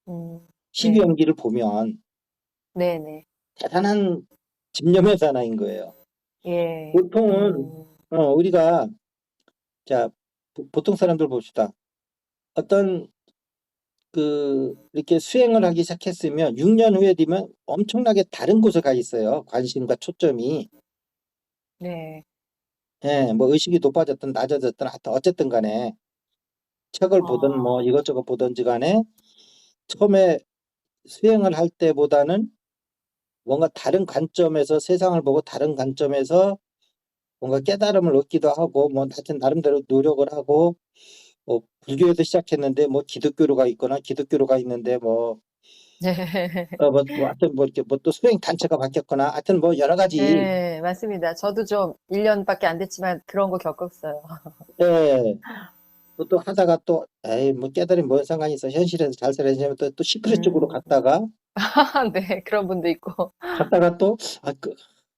네, 12연기를 보면 네, 네, 대단한 집념의 사나인 거예요. 예, 보통은 우리가 자 보통 사람들 봅시다. 어떤 이렇게 수행을 하기 시작했으면 6년 후에 되면 엄청나게 다른 곳에 가 있어요. 관심과 초점이. 네, 예, 뭐 의식이 높아졌든 낮아졌든 하여튼 어쨌든 간에 책을 보든 뭐 아, 이것저것 보든지 간에 처음에 수행을 할 때보다는 뭔가 다른 관점에서 세상을 보고 다른 관점에서 뭔가 깨달음을 얻기도 하고 뭐 하여튼 나름대로 노력을 하고 뭐 불교에서 시작했는데 뭐 기독교로가 있거나 기독교로가 있는데 뭐 하여튼 뭐 이렇게 뭐 또 수행 단체가 바뀌었거나 하여튼 뭐 여러 가지 네, 맞습니다. 저도 좀 1년밖에 안 됐지만 그런 거 겪었어요. 예, 또 하다가 또 에이 뭐 깨달음 뭔 상관이 있어 현실에서 잘 살아야지 또 시크릿 쪽으로 음, 갔다가 네, 그런 분도 있고. 또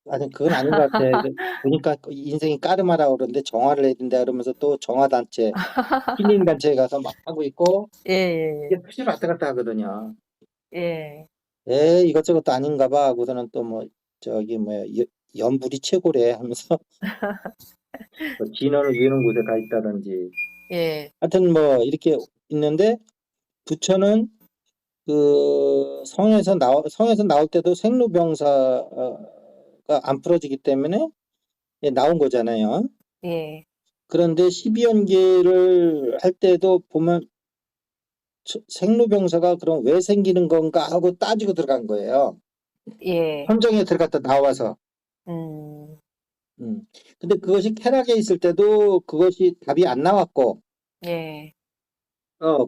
아니 그건 아닌 것 같아. 보니까 인생이 까르마라 그러는데 정화를 해야 된다 그러면서 또 정화 단체 힐링 단체에 가서 막 하고 있고 예, 예, 이게 수시로 왔다 갔다 하거든요. 예. 이것저것도 아닌가 봐 하고서는 또 뭐 저기 뭐야 연불이 최고래 하면서 뭐 진원을 위는 곳에 가 있다든지 예, 하여튼 뭐 이렇게 있는데 부처는 성에서 나올 때도 생로병사가 안 풀어지기 때문에 나온 거잖아요. 예, 그런데 12연계를 할 때도 보면 생로병사가 그럼 왜 생기는 건가 하고 따지고 들어간 거예요. 예, 함정에 들어갔다 나와서. 음, 음. 근데 그것이 쾌락에 있을 때도 그것이 답이 안 나왔고, 예,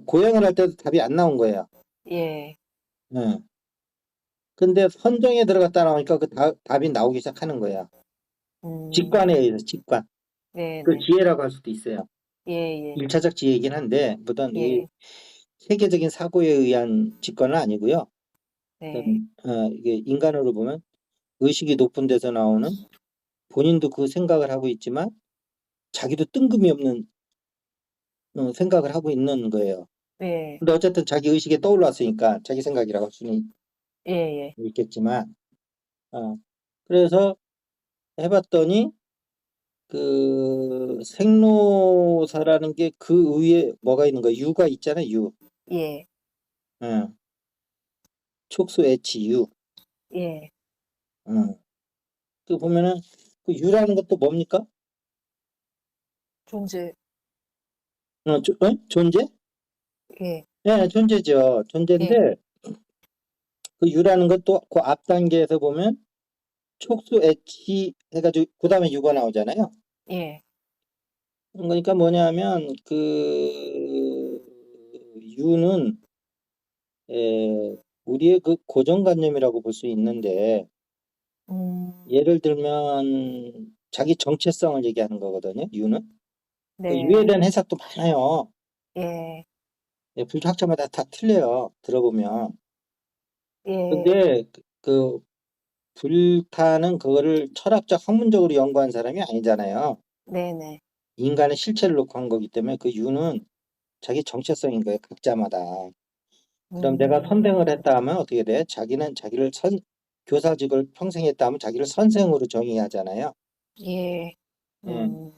고행을 할 때도 답이 안 나온 거예요. 예, 예. 근데 선정에 들어갔다 나오니까 그 답이 나오기 시작하는 거예요. 직관에 음, 의해서 직관. 네, 그 네, 지혜라고 할 수도 있어요. 예, 예, 1차적 지혜이긴 한데, 무슨 이 예, 세계적인 사고에 의한 직관은 아니고요. 네, 이게 인간으로 보면 의식이 높은 데서 나오는 본인도 그 생각을 하고 있지만 자기도 뜬금이 없는 생각을 하고 있는 거예요. 예, 근데 어쨌든 자기 의식에 떠올랐으니까 자기 생각이라고 할 수는 예, 예, 있겠지만, 어, 그래서 해봤더니 그 생로사라는 게 그 위에 뭐가 있는 거야? 유가 있잖아, 유. 예, 응. 촉수 H 유. 예. 응. 그 보면은 그 유라는 것도 뭡니까? 존재, 존재? 예, 예, 존재죠. 예, 존재인데 그 유라는 것도 그 앞 단계에서 보면 촉수 H 해가지고 그 다음에 유가 나오잖아요. 예. 그러니까 뭐냐면 유는 우리의 그 고정관념이라고 볼 수 있는데 음, 예를 들면 자기 정체성을 얘기하는 거거든요. 유는. 그 유에 네, 대한 해석도 많아요. 예, 예, 불교학자마다 다 틀려요. 들어보면. 예, 근데 그 불타는 그거를 철학적 학문적으로 연구한 사람이 아니잖아요. 네네. 인간의 실체를 놓고 한 거기 때문에 그 유는 자기 정체성인 거예요. 각자마다. 그럼 내가 선생을 음, 했다 하면 어떻게 돼? 자기는 자기를 교사직을 평생 했다 하면 자기를 선생으로 정의하잖아요. 예, 예. 음,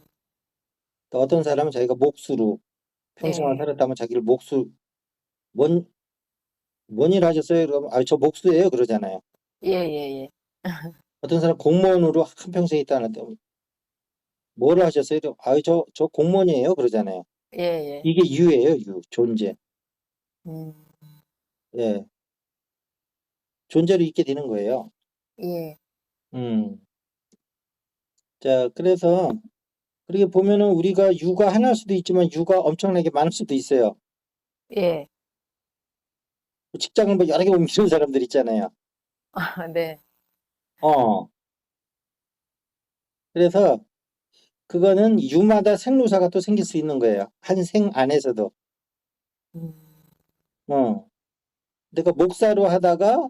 또 어떤 사람은 자기가 목수로 평생을 예, 살았다면 자기를 뭔, 뭔 일 하셨어요? 그러면, 아, 저 목수예요. 그러잖아요. 예, 예, 예, 어떤 사람 공무원으로 한평생 있다는데, 뭘 하셨어요? 아, 저 공무원이에요. 그러잖아요. 예, 예, 이게 유예요, 유. 존재. 음, 예. 존재로 있게 되는 거예요. 예, 음. 자, 그래서, 그렇게 보면은 우리가 유가 하나일 수도 있지만 유가 엄청나게 많을 수도 있어요. 예, 직장을 뭐 여러 개 옮기는 사람들 있잖아요. 아, 네, 어. 그래서 그거는 유마다 생로사가 또 생길 수 있는 거예요. 한 생 안에서도. 음, 어. 내가 목사로 하다가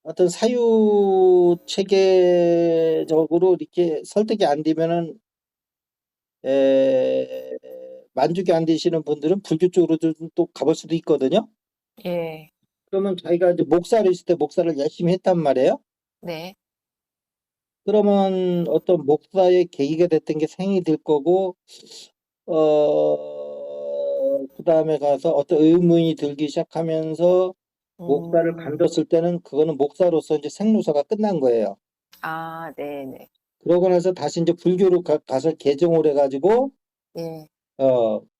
어떤 사유 체계적으로 이렇게 설득이 안 되면은 에, 만족이 안 되시는 분들은 불교 쪽으로 또 가볼 수도 있거든요. 예, 그러면 자기가 이제 목사로 있을 때 목사를 열심히 했단 말이에요. 네, 그러면 어떤 목사의 계기가 됐던 게 생이 될 거고, 그 다음에 가서 어떤 의문이 들기 시작하면서 목사를 음, 간뒀을 때는 그거는 목사로서 이제 생로사가 끝난 거예요. 아, 네네, 그러고 나서 다시 이제 불교로 가서 개종을 해가지고, 예,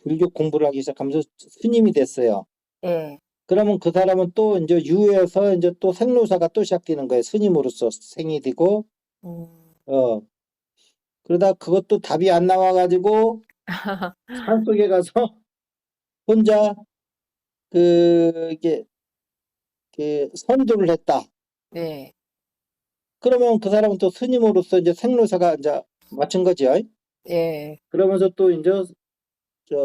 불교 공부를 하기 시작하면서 스님이 됐어요. 예, 그러면 그 사람은 또 이제 유에서 이제 또 생로사가 또 시작되는 거예요. 스님으로서 생이 되고, 음, 어, 그러다 그것도 답이 안 나와가지고 산속에 가서 혼자 이게 선도를 했다. 네, 그러면 그 사람은 또 스님으로서 이제 생로사가 이제 마친 거죠. 예, 그러면서 또 이제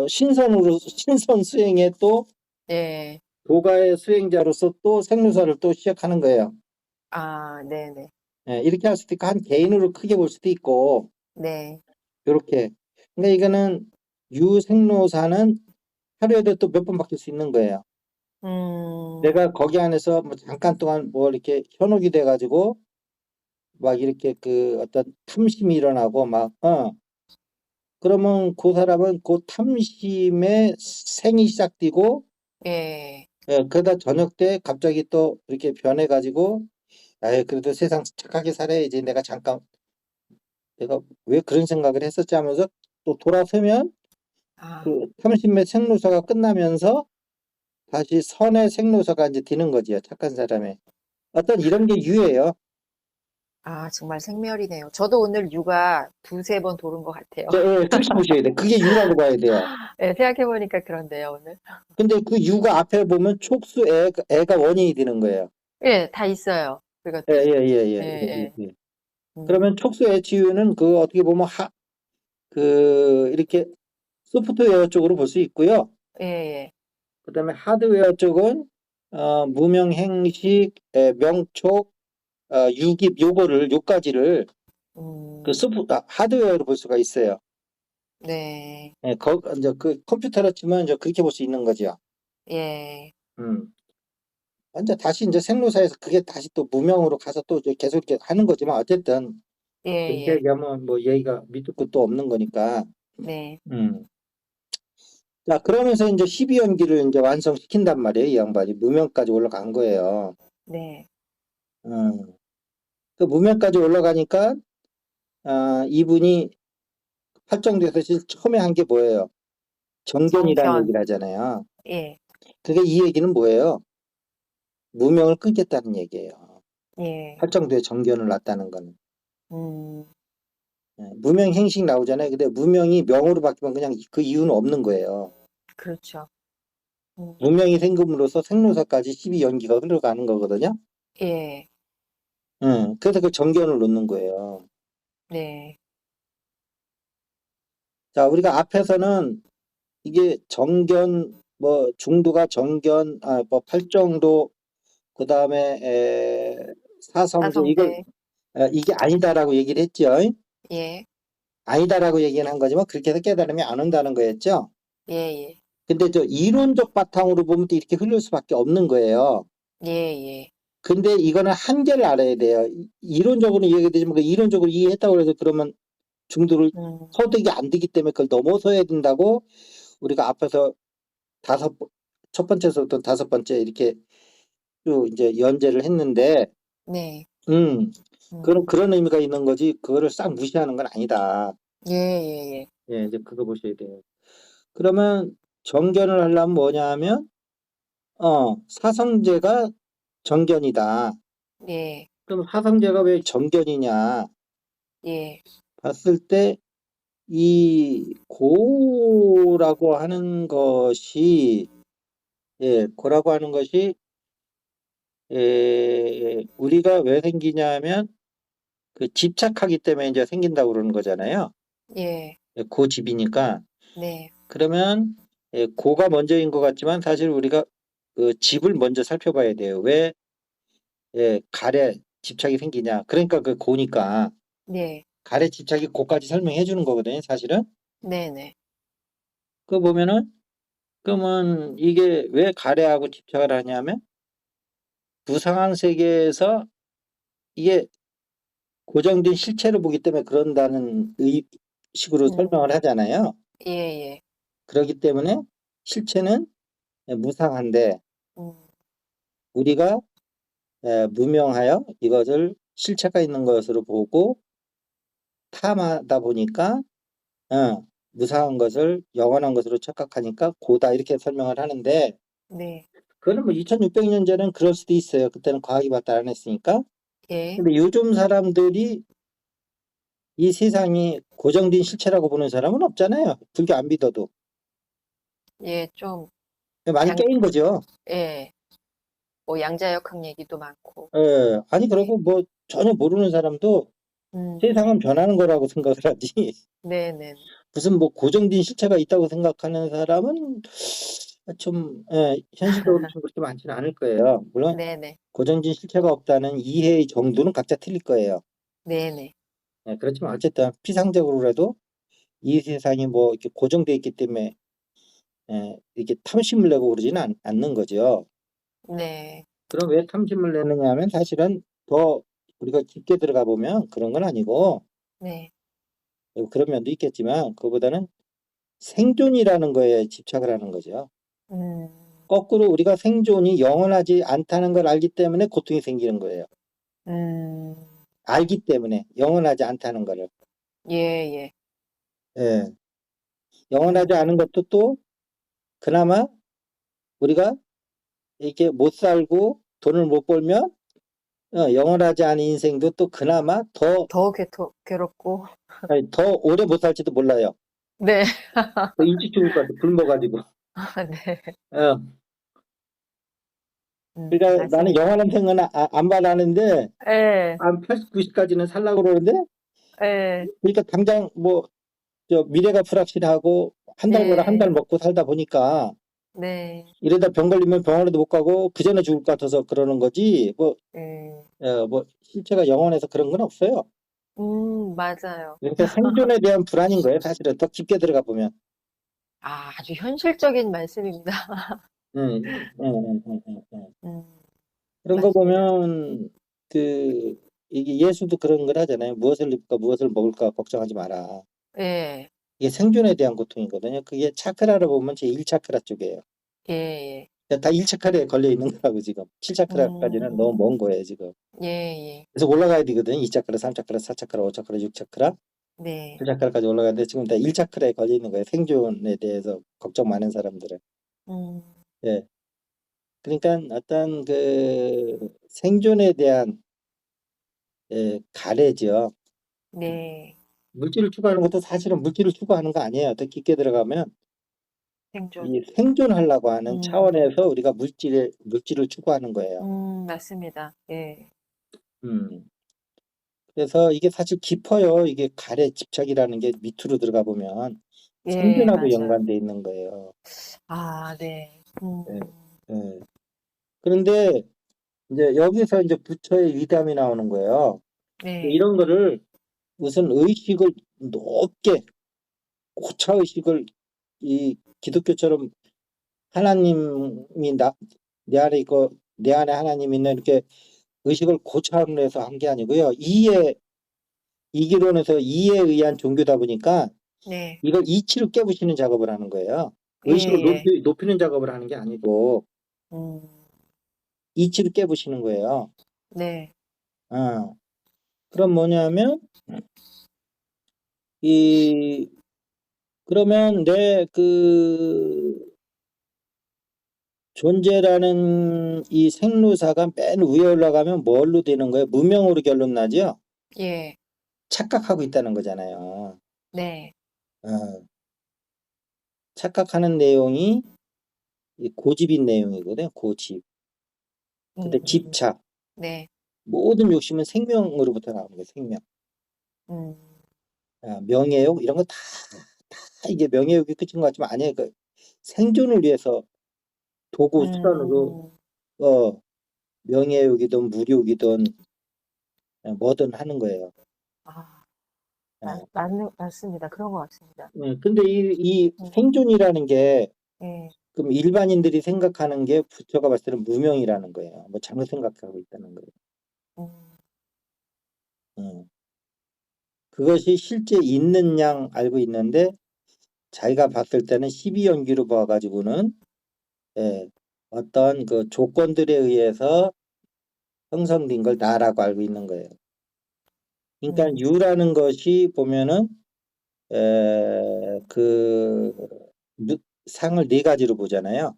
신선 수행에 또 예, 도가의 수행자로서 또 생로사를 또 시작하는 거예요. 아, 네네, 예, 이렇게 할 수도 있고 한 개인으로 크게 볼 수도 있고 네, 이렇게. 그러니까 이거는 유생로사는 하루에도 또 몇 번 바뀔 수 있는 거예요. 음, 내가 거기 안에서 뭐 잠깐 동안 뭐 이렇게 현혹이 돼가지고 막 이렇게 그 어떤 탐심이 일어나고 그러면 그 사람은 그 탐심의 생이 시작되고 예, 그러다 저녁 때 갑자기 또 이렇게 변해가지고 아 그래도 세상 착하게 살아야지 내가 왜 그런 생각을 했었지 하면서 또 돌아서면 아, 그 탐심의 생로사가 끝나면서 다시 선의 생로사가 이제 되는 거지요. 착한 사람의. 어떤 이런 게 유예요. 아, 정말 생멸이네요. 저도 오늘 육아 두세 번 돌은 것 같아요. 그렇게 보셔야 돼. 그게 유라고 봐야 돼요. 예, 생각해보니까 그런데요, 오늘. 근데 그 유가 앞에 보면 촉수 애가 원인이 되는 거예요. 예, 다 있어요. 예, 그것도. 예, 예, 예, 예, 예, 예. 예. 예. 음, 그러면 촉수 애 치유는 그 어떻게 보면 이렇게 소프트웨어 쪽으로 볼 수 있고요. 예, 예. 그다음에 하드웨어 쪽은 무명행식, 명촉, 유깁 요까지를 하드웨어로 볼 수가 있어요. 네, 예, 이제 그 컴퓨터로 치면 이제 그렇게 볼 수 있는 거죠. 예, 음. 이제 다시 이제 생로사에서 그게 다시 또 무명으로 가서 또 이제 계속 이렇게 하는 거지만 어쨌든 예, 그렇게 예. 얘기하면 뭐 얘기가 밑도 끝도 없는 거니까. 네, 음. 자, 그러면서 이제 12연기를 이제 완성시킨단 말이에요. 이 양반이 무명까지 올라간 거예요. 네. 음. 그 무명까지 올라가니까 이분이 팔정도에서 처음에 한 게 뭐예요? 정견이라는 정견. 얘기를 하잖아요. 예, 그게 이 얘기는 뭐예요? 무명을 끊겠다는 얘기예요. 예. 팔정도에 정견을 놨다는 거는. 음, 무명 행식 나오잖아요. 근데 무명이 명으로 바뀌면 그냥 그 이유는 없는 거예요. 그렇죠. 음, 무명이 생금으로써 생로사까지 12연기가 흘러가는 거거든요. 예, 그래서 그 정견을 놓는 거예요. 네. 자, 우리가 앞에서는 이게 정견, 뭐 중도가 정견, 뭐 팔정도, 그 다음에 사성제 이걸 사성제. 이게 아니다라고 얘기를 했죠. 예, 아니다라고 얘기는 한 거지만 그렇게 해서 깨달음이 안 온다는 거였죠. 예, 예. 근데 저 이론적 바탕으로 보면 또 이렇게 흐를 수밖에 없는 거예요. 예, 예. 근데 이거는 한계를 알아야 돼요. 이론적으로 이해되지만 그 이론적으로 이해했다고 해서 그러면 중도를 음, 소득이 안 되기 때문에 그걸 넘어서야 된다고 우리가 앞에서 첫 번째서부터 다섯 번째 이렇게 쭉 이제 연재를 했는데, 네. 음, 음, 그런 의미가 있는 거지, 그거를 싹 무시하는 건 아니다. 예, 예, 예. 예, 이제 그거 보셔야 돼요. 그러면 정견을 하려면 뭐냐 하면, 사성제가 정견이다. 예, 그럼 사성제가 왜 정견이냐? 예. 봤을 때, 이 고라고 하는 것이, 고라고 하는 것이, 우리가 왜 생기냐면, 그 집착하기 때문에 이제 생긴다고 그러는 거잖아요. 예, 고집이니까. 네. 그러면 고가 먼저인 것 같지만 사실 우리가 그 집을 먼저 살펴봐야 돼요. 왜 갈에 집착이 생기냐? 그러니까 그 고니까 네. 갈에 집착이 고까지 설명해 주는 거거든요. 사실은. 네네. 그거 보면은 그러면 이게 왜 갈에하고 집착을 하냐면 부상한 세계에서 이게 고정된 실체를 보기 때문에 그런다는 식으로 설명을 음, 하잖아요. 예, 예. 그렇기 때문에 실체는 무상한데 음, 우리가 무명하여 이것을 실체가 있는 것으로 보고 탐하다 보니까 무상한 것을 영원한 것으로 착각하니까 고다 이렇게 설명을 하는데 네. 그거는 뭐 2600년 전에는 그럴 수도 있어요. 그때는 과학이 발달 안 했으니까. 예, 근데 요즘 사람들이 이 세상이 고정된 실체라고 보는 사람은 없잖아요. 불교 안 믿어도. 예, 좀, 많이 양, 깨인 거죠. 예. 뭐, 양자역학 얘기도 많고. 아니 예. 그러고 뭐 전혀 모르는 사람도 음, 세상은 변하는 거라고 생각을 하지. 네네. 무슨 뭐 고정된 실체가 있다고 생각하는 사람은 좀 현실적으로 좀 그렇게 많지는 않을 거예요. 물론 네네. 고정된 실체가 없다는 이해의 정도는 각자 틀릴 거예요. 네네. 그렇지만 어쨌든 피상적으로라도 이 세상이 뭐 이렇게 고정돼 있기 때문에 이렇게 탐심을 내고 그러지는 않는 거죠. 네. 그럼 왜 탐심을 내느냐 하면 사실은 더 우리가 깊게 들어가 보면 그런 건 아니고 네. 그런 면도 있겠지만 그보다는 생존이라는 거에 집착을 하는 거죠. 음, 거꾸로 우리가 생존이 영원하지 않다는 걸 알기 때문에 고통이 생기는 거예요. 음, 알기 때문에 영원하지 않다는 거를. 예, 예. 예. 영원하지 음, 않은 것도 또 그나마 우리가 이렇게 못 살고 돈을 못 벌면 영원하지 않은 인생도 또 그나마 더 괴롭고. 아니, 더 오래 못 살지도 몰라요. 네. 또 일찍 죽을 것 같아. 굶어가지고. 아, 네. 어. 그러니까 나는 맞습니다. 영원한 생은 안 바라는데 예, 한 80, 90까지는 살라고 그러는데 예, 그러니까 당장 뭐 저 미래가 불확실하고 한 달 벌어 한 달 예, 먹고 살다 보니까 네. 이러다 병 걸리면 병원에도 못 가고 그 전에 죽을 것 같아서 그러는 거지 예. 뭐 실체가 영원해서 그런 건 없어요. 맞아요. 그러니까 생존에 대한 불안인 거예요. 사실은 더 깊게 들어가 보면. 아, 아주 현실적인 말씀입니다. 음, 음, 음, 음, 음, 음. 그런 거 맞습니다. 보면 그 이게 예수도 그런 걸 하잖아요. 무엇을 입을까 무엇을 먹을까 걱정하지 마라. 예, 이게 생존에 대한 고통이거든요. 그게 차크라로 보면 제 1차크라 쪽이에요. 예, 예. 다 1차크라에 걸려 있는 거라고 지금. 7차크라까지는 너무 음, 먼 거예요, 지금. 예, 예. 그래서 올라가야 되거든요. 2차크라, 3차크라, 4차크라, 5차크라, 6차크라, 네. 7차크라까지 올라가는데 지금 다 1차크라에 걸려 있는 거예요. 생존에 대해서 걱정 많은 사람들은. 음, 예. 그러니까 어떤 그 생존에 대한 가래죠. 네. 물질을 추구하는 것도 사실은 물질을 추구하는 거 아니에요. 더 깊게 들어가면 생존. 이 생존하려고 하는 음, 차원에서 우리가 물질을 추구하는 거예요. 맞습니다. 예, 음. 그래서 이게 사실 깊어요. 이게 가래 집착이라는 게 밑으로 들어가 보면 예, 생존하고 맞아요. 연관돼 있는 거예요. 아, 네. 예, 예. 그런데 이제 여기서 이제 부처의 위담이 나오는 거예요. 네, 이런 거를 무슨 의식을 높게 고차 의식을 이 기독교처럼 하나님이 내 안에 있고 내 안에 하나님이 있는 이렇게 의식을 고차원로 해서 한 게 아니고요. 이기론에서 이에 의한 종교다 보니까 네, 이걸 이치로 깨부시는 작업을 하는 거예요. 예, 의식을 예. 높이는 작업을 하는 게 아니고 음, 이치로 깨부시는 거예요. 네, 어. 그럼 뭐냐면 이 그러면 내 그 존재라는 이 생로사가 맨 위에 올라가면 뭘로 되는 거예요? 무명으로 결론 나죠? 예, 착각하고 있다는 거잖아요. 네. 어. 착각하는 내용이 이 고집인 내용이거든요. 고집. 근데 음, 집착. 네, 모든 욕심은 생명으로부터 나오는 거예요. 생명. 음, 명예욕 이런 거 다 이게 명예욕이 끝인 것 같지만 아니에요. 그 생존을 위해서 도구 수단으로 음, 어, 명예욕이든 무욕이든 뭐든 하는 거예요. 아, 예. 맞습니다. 그런 것 같습니다. 근데 이 음, 생존이라는 게 예, 그럼 일반인들이 생각하는 게 부처가 봤을 때는 무명이라는 거예요. 뭐 잘못 생각하고 있다는 거예요. 음, 음. 그것이 실제 있는 양 알고 있는데 자기가 봤을 때는 12연기로 봐가지고는 예, 어떤 그 조건들에 의해서 형성된 걸 나라고 알고 있는 거예요. 그러니까 음, 유라는 것이 보면은 그 상을 네 가지로 보잖아요.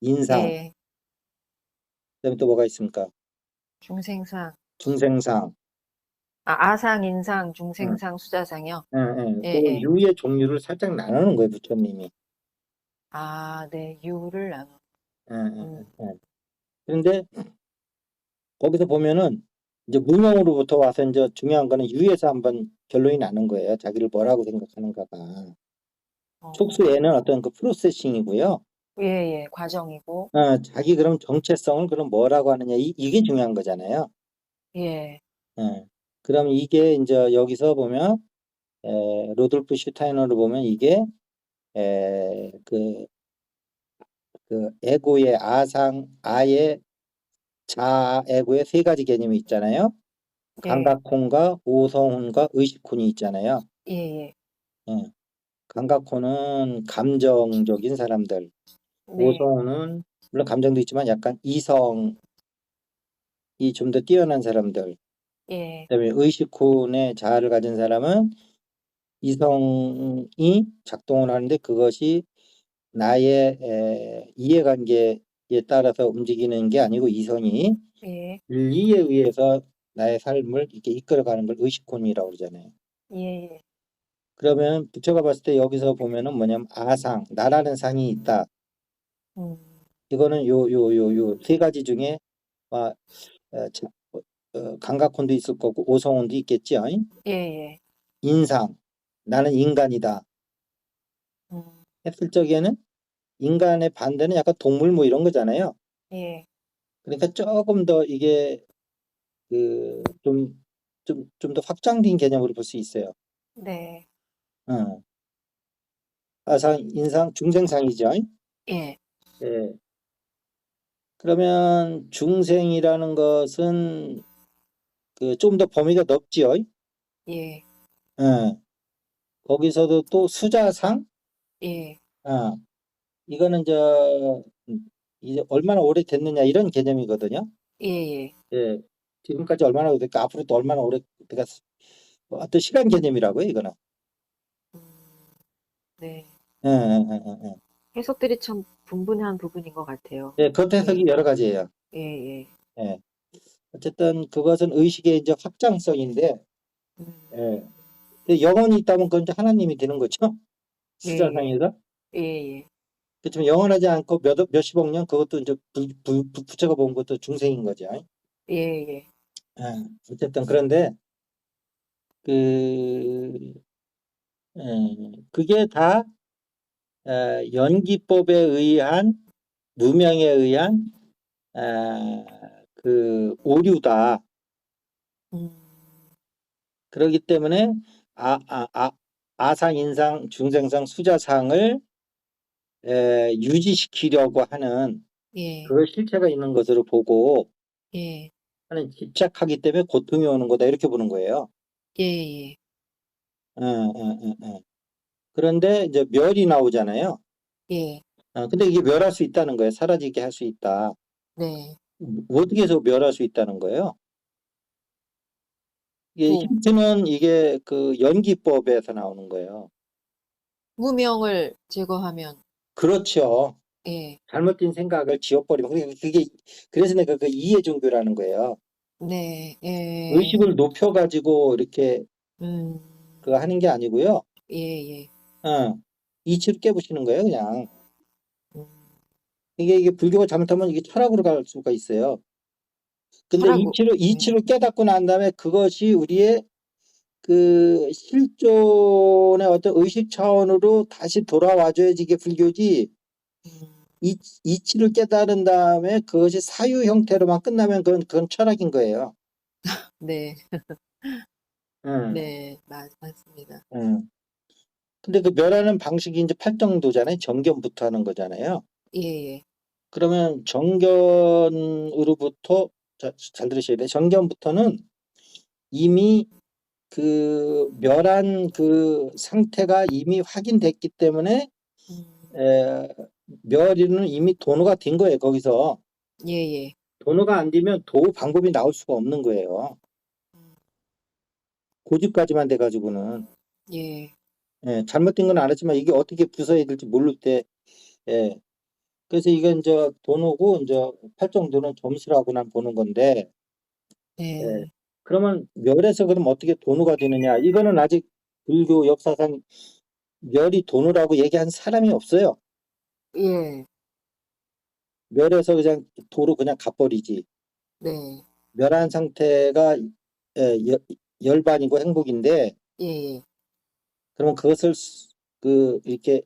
인상, 예, 그다음에 또 뭐가 있습니까? 중생상, 중생상, 아상, 인상, 응, 중생상, 수자상이요. 응, 응. 예, 그 예. 유의 종류를 살짝 나누는 거예요, 부처님이. 아, 네, 유를 나눠. 응, 응, 음, 응, 응. 그런데 거기서 보면은 이제 무명으로부터 와서 이제 중요한 거는 유에서 한번 결론이 나는 거예요. 자기를 뭐라고 생각하는가가. 촉수에는 어, 어떤 그 프로세싱이고요. 예, 예, 과정이고, 자기 그럼 정체성을 그럼 뭐라고 하느냐 이게 중요한 거잖아요. 예, 예. 그럼 이게 이제 여기서 보면 로돌프 슈타이너를 보면 이게 그 에고의 아상, 아의 자아, 에고의 세 가지 개념이 있잖아요. 예, 감각혼과 오성혼과 의식혼이 있잖아요. 예, 예. 예. 감각혼은 감정적인 사람들, 네, 오성혼은 물론 감정도 있지만 약간 이성이 좀 더 뛰어난 사람들, 예, 그다음에 의식혼의 자아를 가진 사람은 이성이 작동을 하는데 그것이 나의 이해관계에 따라서 움직이는 게 아니고 이성이 예, 윤리에 의해서 나의 삶을 이렇게 이끌어가는 걸 의식혼이라고 그러잖아요. 예, 예. 그러면 부처가 봤을 때 여기서 보면은 뭐냐면 아상, 나라는 상이 있다. 음, 이거는 요 세 가지 중에 아, 감각혼도 있을 거고 오성혼도 있겠죠. 예, 예. 인상, 나는 인간이다. 음, 했을 적에는 인간의 반대는 약간 동물 뭐 이런 거잖아요. 예, 그러니까 조금 더 이게 그 좀 더 확장된 개념으로 볼 수 있어요. 네, 어. 아상, 인상, 중생상이죠. 예, 예. 그러면 중생이라는 것은 그 좀 더 범위가 넓지요. 예, 예. 거기서도 또 수자상, 예, 아, 이거는 이제 얼마나 오래 됐느냐 이런 개념이거든요. 예, 예. 예. 지금까지 얼마나 오래 됐고 앞으로 또 얼마나 오래 됐가 어떤 시간 개념이라고요, 이거는. 음, 네. 예, 예, 예, 예. 예. 해석들이 참 분분한 부분인 것 같아요. 예, 그것 해석이 예, 여러 가지예요. 예, 예. 예. 어쨌든 그것은 의식의 이제 확장성인데, 음, 예. 근데 영혼이 있다면 그건 이제 하나님이 되는 거죠. 예, 예, 수자상에서. 예, 예. 그렇지만 영원하지 않고 몇십억 년 그것도 이제 부처가 본 것도 중생인 거죠. 예, 예. 예. 어쨌든 그런데 그 그게 다 연기법에 의한 무명에 의한 에, 그 오류다. 음, 그렇기 때문에 아, 아, 아, 아상, 인상, 중생상, 수자상을 유지시키려고 하는 예, 그 실체가 있는 것으로 보고 예, 하는 집착하기 때문에 고통이 오는 거다 이렇게 보는 거예요. 예, 예. 그런데 이제 멸이 나오잖아요. 예, 근데 이게 멸할 수 있다는 거예요. 사라지게 할 수 있다. 네. 어떻게 해서 멸할 수 있다는 거예요? 이게 도, 힌트는 이게 그 연기법에서 나오는 거예요. 무명을 제거하면, 그렇죠. 예, 잘못된 생각을 지워버리면 그래서 내가 그 이해 종교라는 거예요. 네, 예, 의식을 높여가지고 이렇게 음, 그 하는 게 아니고요. 예, 예. 어, 이치로 깨부시는 거예요, 그냥. 음, 이게 불교가 잘못하면 이게 철학으로 갈 수가 있어요. 근데 철하고, 이치로 깨닫고 난 다음에 그것이 우리의 그 실존의 어떤 의식 차원으로 다시 돌아와줘야지 이게 불교지. 음, 이치를 깨달은 다음에 그것이 사유 형태로만 끝나면 그건 철학인 거예요. 네, 응, 네, 맞습니다. 응. 근데 그 멸하는 방식이 이제 팔정도잖아요. 정견부터 하는 거잖아요. 예, 예, 그러면 정견으로부터 잘 들으셔야 돼요. 정견부터는 이미 그 멸한 그 상태가 이미 확인됐기 때문에 음, 에, 멸이는 이미 도노가 된 거예요. 거기서 예, 예, 도노가 안 되면 도 방법이 나올 수가 없는 거예요. 음, 고집까지만 돼가지고는 예, 잘못된 건 알았지만 이게 어떻게 부서야 될지 모를 때 예, 그래서 이건 이제 도노고 이제 팔정도는 점수라고 난 보는 건데 예, 네, 그러면 멸에서 그럼 어떻게 도노가 되느냐? 이거는 아직 불교 역사상 멸이 도노라고 얘기한 사람이 없어요. 예, 멸에서 그냥 도로 그냥 가버리지. 네, 멸한 상태가 열반이고 행복인데 예, 예, 그러면 그것을 이렇게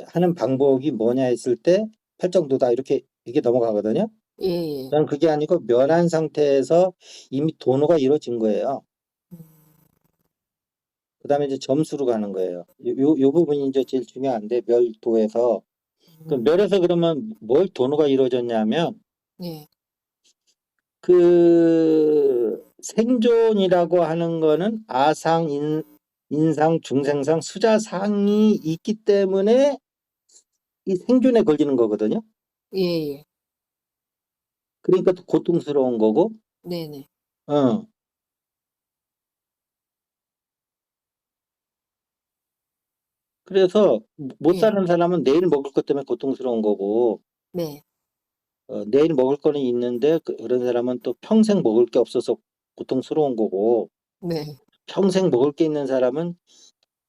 하는 방법이 뭐냐 했을 때 팔정도다 이렇게 이게 넘어가거든요. 예, 예, 저는 그게 아니고 멸한 상태에서 이미 도노가 이루어진 거예요. 음, 그다음에 이제 점수로 가는 거예요. 요 부분이 이제 제일 중요한데 멸도에서 그 음, 멸에서 그러면 뭘 도노가 이루어졌냐면 예, 그 생존이라고 하는 거는 아상, 인상, 중생상, 수자상이 있기 때문에 이 생존에 걸리는 거거든요. 예, 예, 그러니까 또 고통스러운 거고, 네네, 어. 그래서 못 예, 사는 사람은 내일 먹을 것 때문에 고통스러운 거고, 네, 내일 먹을 거는 있는데 그런 사람은 또 평생 먹을 게 없어서 고통스러운 거고, 네, 평생 먹을 게 있는 사람은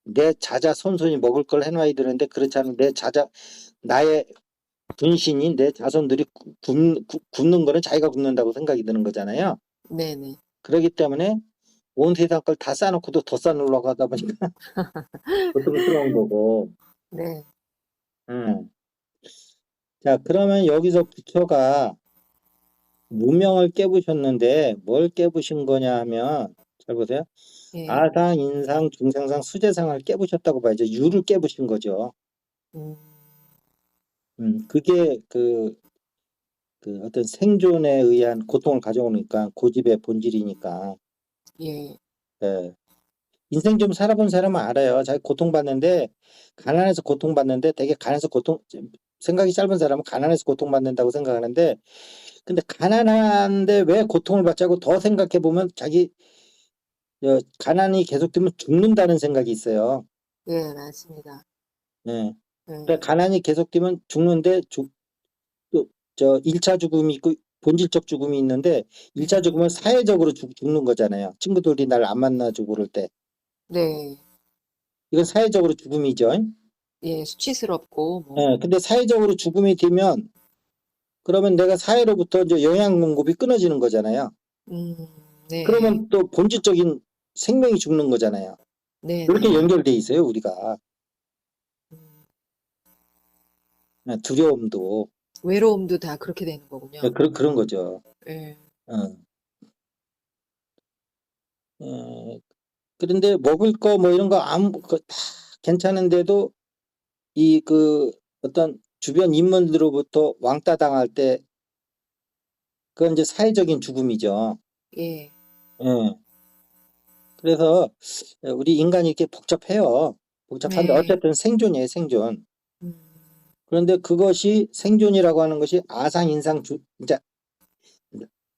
내 자자 손손이 먹을 걸 해놔야 되는데 그렇지 않은 나의 분신인 내 자손들이 굶는 거는 자기가 굶는다고 생각이 드는 거잖아요. 네네, 그렇기 때문에 온 세상 걸 다 싸놓고도 더 싸놓으려고 하다 보니까 고통스러운 거고. 네, 음. 자, 그러면 여기서 부처가 무명을 깨부셨는데 뭘 깨부신 거냐 하면 잘 보세요. 예, 아상, 인상, 중생상, 수재상을 깨부셨다고 봐야죠. 유를 깨부신 거죠. 음, 그게 그 어떤 생존에 의한 고통을 가져오니까 고집의 본질이니까. 예. 예. 인생 좀 살아본 사람은 알아요. 자기 고통받는데 가난해서 고통받는데 되게 가난해서 생각이 짧은 사람은 가난해서 고통받는다고 생각하는데 근데 가난한데 왜 고통을 받자고 더 생각해 보면 자기 가난이 계속되면 죽는다는 생각이 있어요. 예, 맞습니다. 예. 그러니까 예. 가난이 계속되면 죽는데 또 1차 죽음이 있고 본질적 죽음이 있는데 1차 죽음은 사회적으로 죽는 거잖아요. 친구들이 날 안 만나주고 그럴 때. 네. 이건 사회적으로 죽음이죠. 예, 수치스럽고, 뭐. 예. 근데 사회적으로 죽음이 되면 그러면 내가 사회로부터 이제 영양 공급이 끊어지는 거잖아요. 네. 그러면 또 본질적인 생명이 죽는 거잖아요. 이렇게 네네. 연결돼 있어요, 우리가. 음, 두려움도. 외로움도 다 그렇게 되는 거군요. 그런 거죠. 예. 어. 어, 그런데 먹을 거 뭐 이런 거 다 괜찮은데도 어떤 주변 인물들로부터 왕따 당할 때 그건 이제 사회적인 죽음이죠. 예. 예. 그래서 우리 인간이 이렇게 복잡해요. 복잡한데 네. 어쨌든 생존이에요, 생존. 음, 그런데 그것이 생존이라고 하는 것이 진짜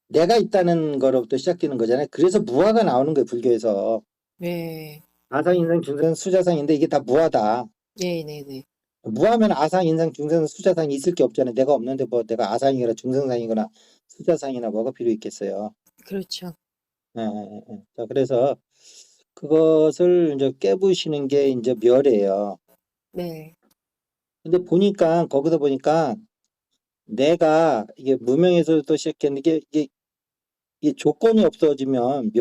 내가 있다는 거로부터 시작되는 거잖아요. 그래서 무아가 나오는 거예요, 불교에서. 네. 아상, 인상, 중생, 수자상인데 이게 다 무아다. 네네네. 무하면 아상, 인상, 중생, 수자상이 있을 게 없잖아요. 내가 없는데 뭐 내가 아상이거나 중생상이거나 수자상이나 뭐가 필요 있겠어요. 그렇죠. 예, 예, 예. 자, 그래서 그것을 이제 깨부시는 게 이제 멸이에요. 네. 근데 거기서 보니까 내가 이게 무명에서부터 시작했는데 이게 조건이 없어지면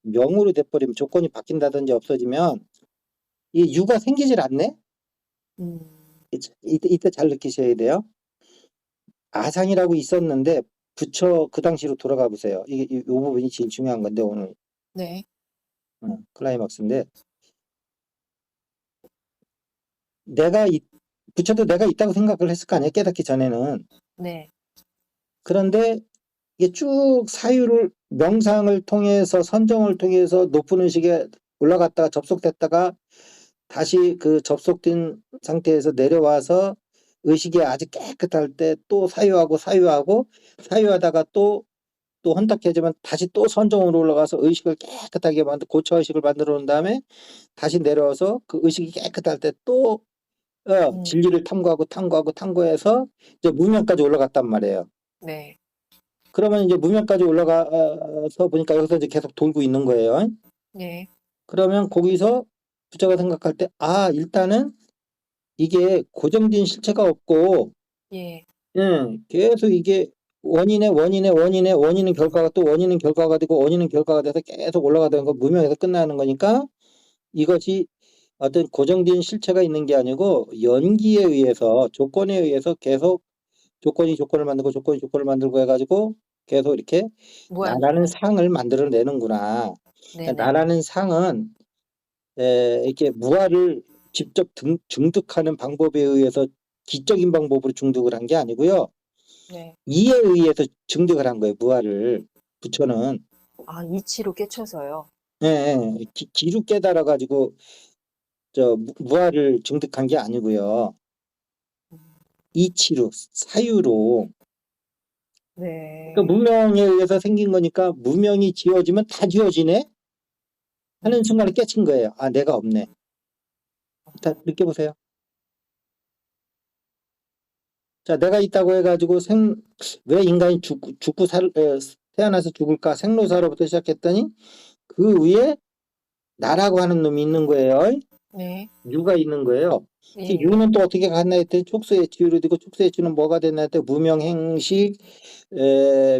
명으로 돼버리면 조건이 바뀐다든지 없어지면 이 유가 생기질 않네? 음, 이때 잘 느끼셔야 돼요. 아상이라고 있었는데 부처 그 당시로 돌아가 보세요. 이 부분이 제일 중요한 건데 오늘 네. 클라이막스인데 내가 부처도 내가 있다고 생각을 했을 거 아니에요. 깨닫기 전에는. 네. 그런데 이게 쭉 사유를 명상을 통해서 선정을 통해서 높은 의식에 올라갔다가 접속됐다가 다시 그 접속된 상태에서 내려와서 의식이 아주 깨끗할 때 또 사유하다가 또 혼탁해지면 다시 또 선정으로 올라가서 의식을 깨끗하게 고처 의식을 만들어 놓은 다음에 다시 내려와서 그 의식이 깨끗할 때 또 음, 진리를 탐구해서 이제 무명까지 올라갔단 말이에요. 네. 그러면 이제 무명까지 올라가서 보니까 여기서 이제 계속 돌고 있는 거예요. 네. 그러면 거기서 부처가 생각할 때, 일단은 이게 고정된 실체가 없고, 예. 계속 이게 원인은 결과가 또 원인은 결과가 되고, 원인은 결과가 돼서 계속 올라가다는 거, 무명에서 끝나는 거니까, 이것이 어떤 고정된 실체가 있는 게 아니고, 연기에 의해서, 조건에 의해서 계속 조건이 조건을 만들고, 조건이 조건을 만들고 해가지고, 계속 이렇게 나라는 무한循環. 상을 만들어내는구나. 그러니까 네네. 나라는 상은 이렇게 무아를 직접 중득하는 방법에 의해서 기적인 방법으로 중득을 한 게 아니고요. 네. 이에 의해서 중득을 한 거예요. 무아를 부처는 아, 이치로 깨쳐서요. 기로 깨달아 가지고 무아를 중득한 게 아니고요. 음, 이치로 사유로 그러니까 네. 무명에 의해서 생긴 거니까 무명이 지워지면 다 지워지네 하는 음, 순간에 깨친 거예요. 내가 없네. 자, 느껴보세요. 자, 내가 있다고 해가지고 왜 인간이 태어나서 죽을까? 생로사로부터 시작했더니 그 위에 나라고 하는 놈이 있는 거예요. 네. 유가 있는 거예요. 예. 유는 또 어떻게 갔나 했더니 촉수의 지유로 되고 촉수의 지유는 뭐가 됐나 했더니 무명행식,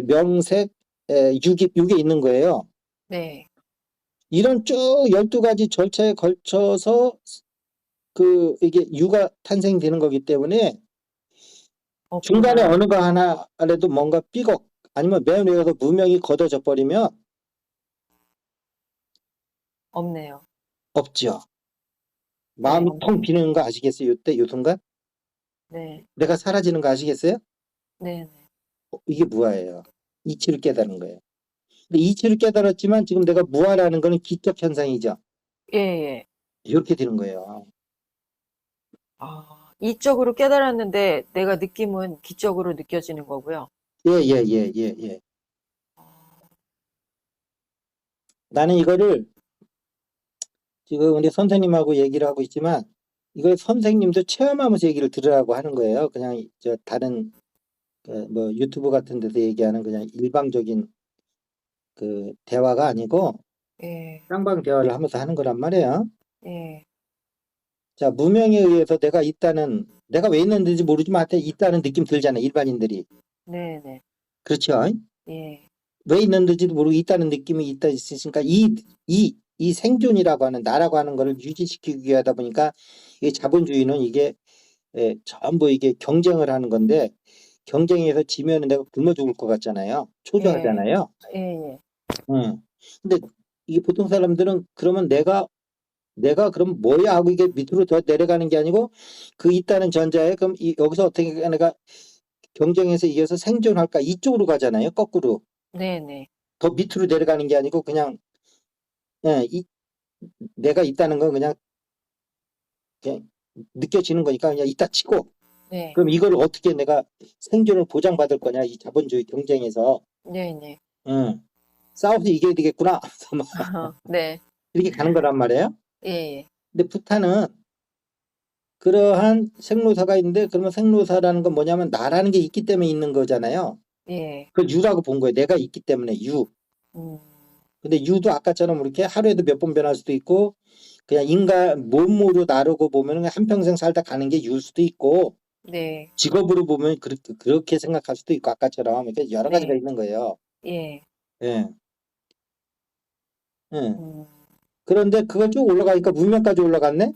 명색, 육에 있는 거예요. 네. 이런 쭉 12가지 절차에 걸쳐서 이게 유가 탄생되는 거기 때문에 중간에 없구나. 어느 거 하나라도 뭔가 삐걱 아니면 매우 내려서 무명이 걷어져 버리면 없네요. 없죠. 네, 마음이 텅 없네요. 비는 거 아시겠어요? 이때 요 순간 네. 내가 사라지는 거 아시겠어요? 네네. 이게 무아예요. 이치를 깨달은 거예요. 근데 이치를 깨달았지만 지금 내가 무아라는 거는 기적 현상이죠. 예, 예. 이렇게 되는 거예요. 아, 이적으로 깨달았는데 내가 느낌은 기적으로 느껴지는 거고요. 예, 예, 예, 예, 예. 나는 이거를 지금 우리 선생님하고 얘기를 하고 있지만 이걸 선생님도 체험하면서 얘기를 들으라고 하는 거예요. 그냥 저 다른 뭐 유튜브 같은 데서 얘기하는 그냥 일방적인 그 대화가 아니고 예, 쌍방 대화를 하면서 하는 거란 말이에요. 예, 자, 무명에 의해서 내가 왜 있는지 모르지만 하여튼 있다는 느낌 들잖아요. 일반인들이. 네, 네, 그렇죠? 예, 왜 있는지도 모르고 있다는 느낌이 있으니까 이 생존이라고 하는 나라고 하는 거를 유지시키기 위하다 보니까 이 자본주의는 이게 전부 이게 경쟁을 하는 건데 경쟁에서 지면은 내가 굶어 죽을 것 같잖아요. 예, 초조하잖아요. 예, 예, 응. 근데 이게 보통 사람들은 그러면 내가 그럼 뭐야 하고 이게 밑으로 더 내려가는 게 아니고 그 있다는 전자에 그럼 여기서 어떻게 내가 경쟁에서 이겨서 생존할까 이쪽으로 가잖아요. 거꾸로. 네, 네, 더 밑으로 내려가는 게 아니고 그냥 예, 내가 있다는 건 그냥 느껴지는 거니까 그냥 있다 치고 네, 그럼 이걸 어떻게 내가 생존을 보장받을 거냐 이 자본주의 경쟁에서 네, 네, 응. 싸워서 이겨야 되겠구나 네, 이렇게 가는 거란 말이에요. 예, 예, 근데 부탄은 그러한 생로사가 있는데 그러면 생로사라는 건 뭐냐면 나라는 게 있기 때문에 있는 거잖아요. 예, 그걸 유라고 본 거예요. 내가 있기 때문에 유. 음, 근데 유도 아까처럼 이렇게 하루에도 몇 번 변할 수도 있고 그냥 인간 몸으로 나르고 보면 한평생 살다 가는 게 유일 수도 있고 네, 직업으로 보면 그렇게 생각할 수도 있고 아까처럼 이렇게 여러 가지가 네, 있는 거예요. 예, 예. 예. 음, 그런데 그걸 쭉 올라가니까 문명까지 올라갔네?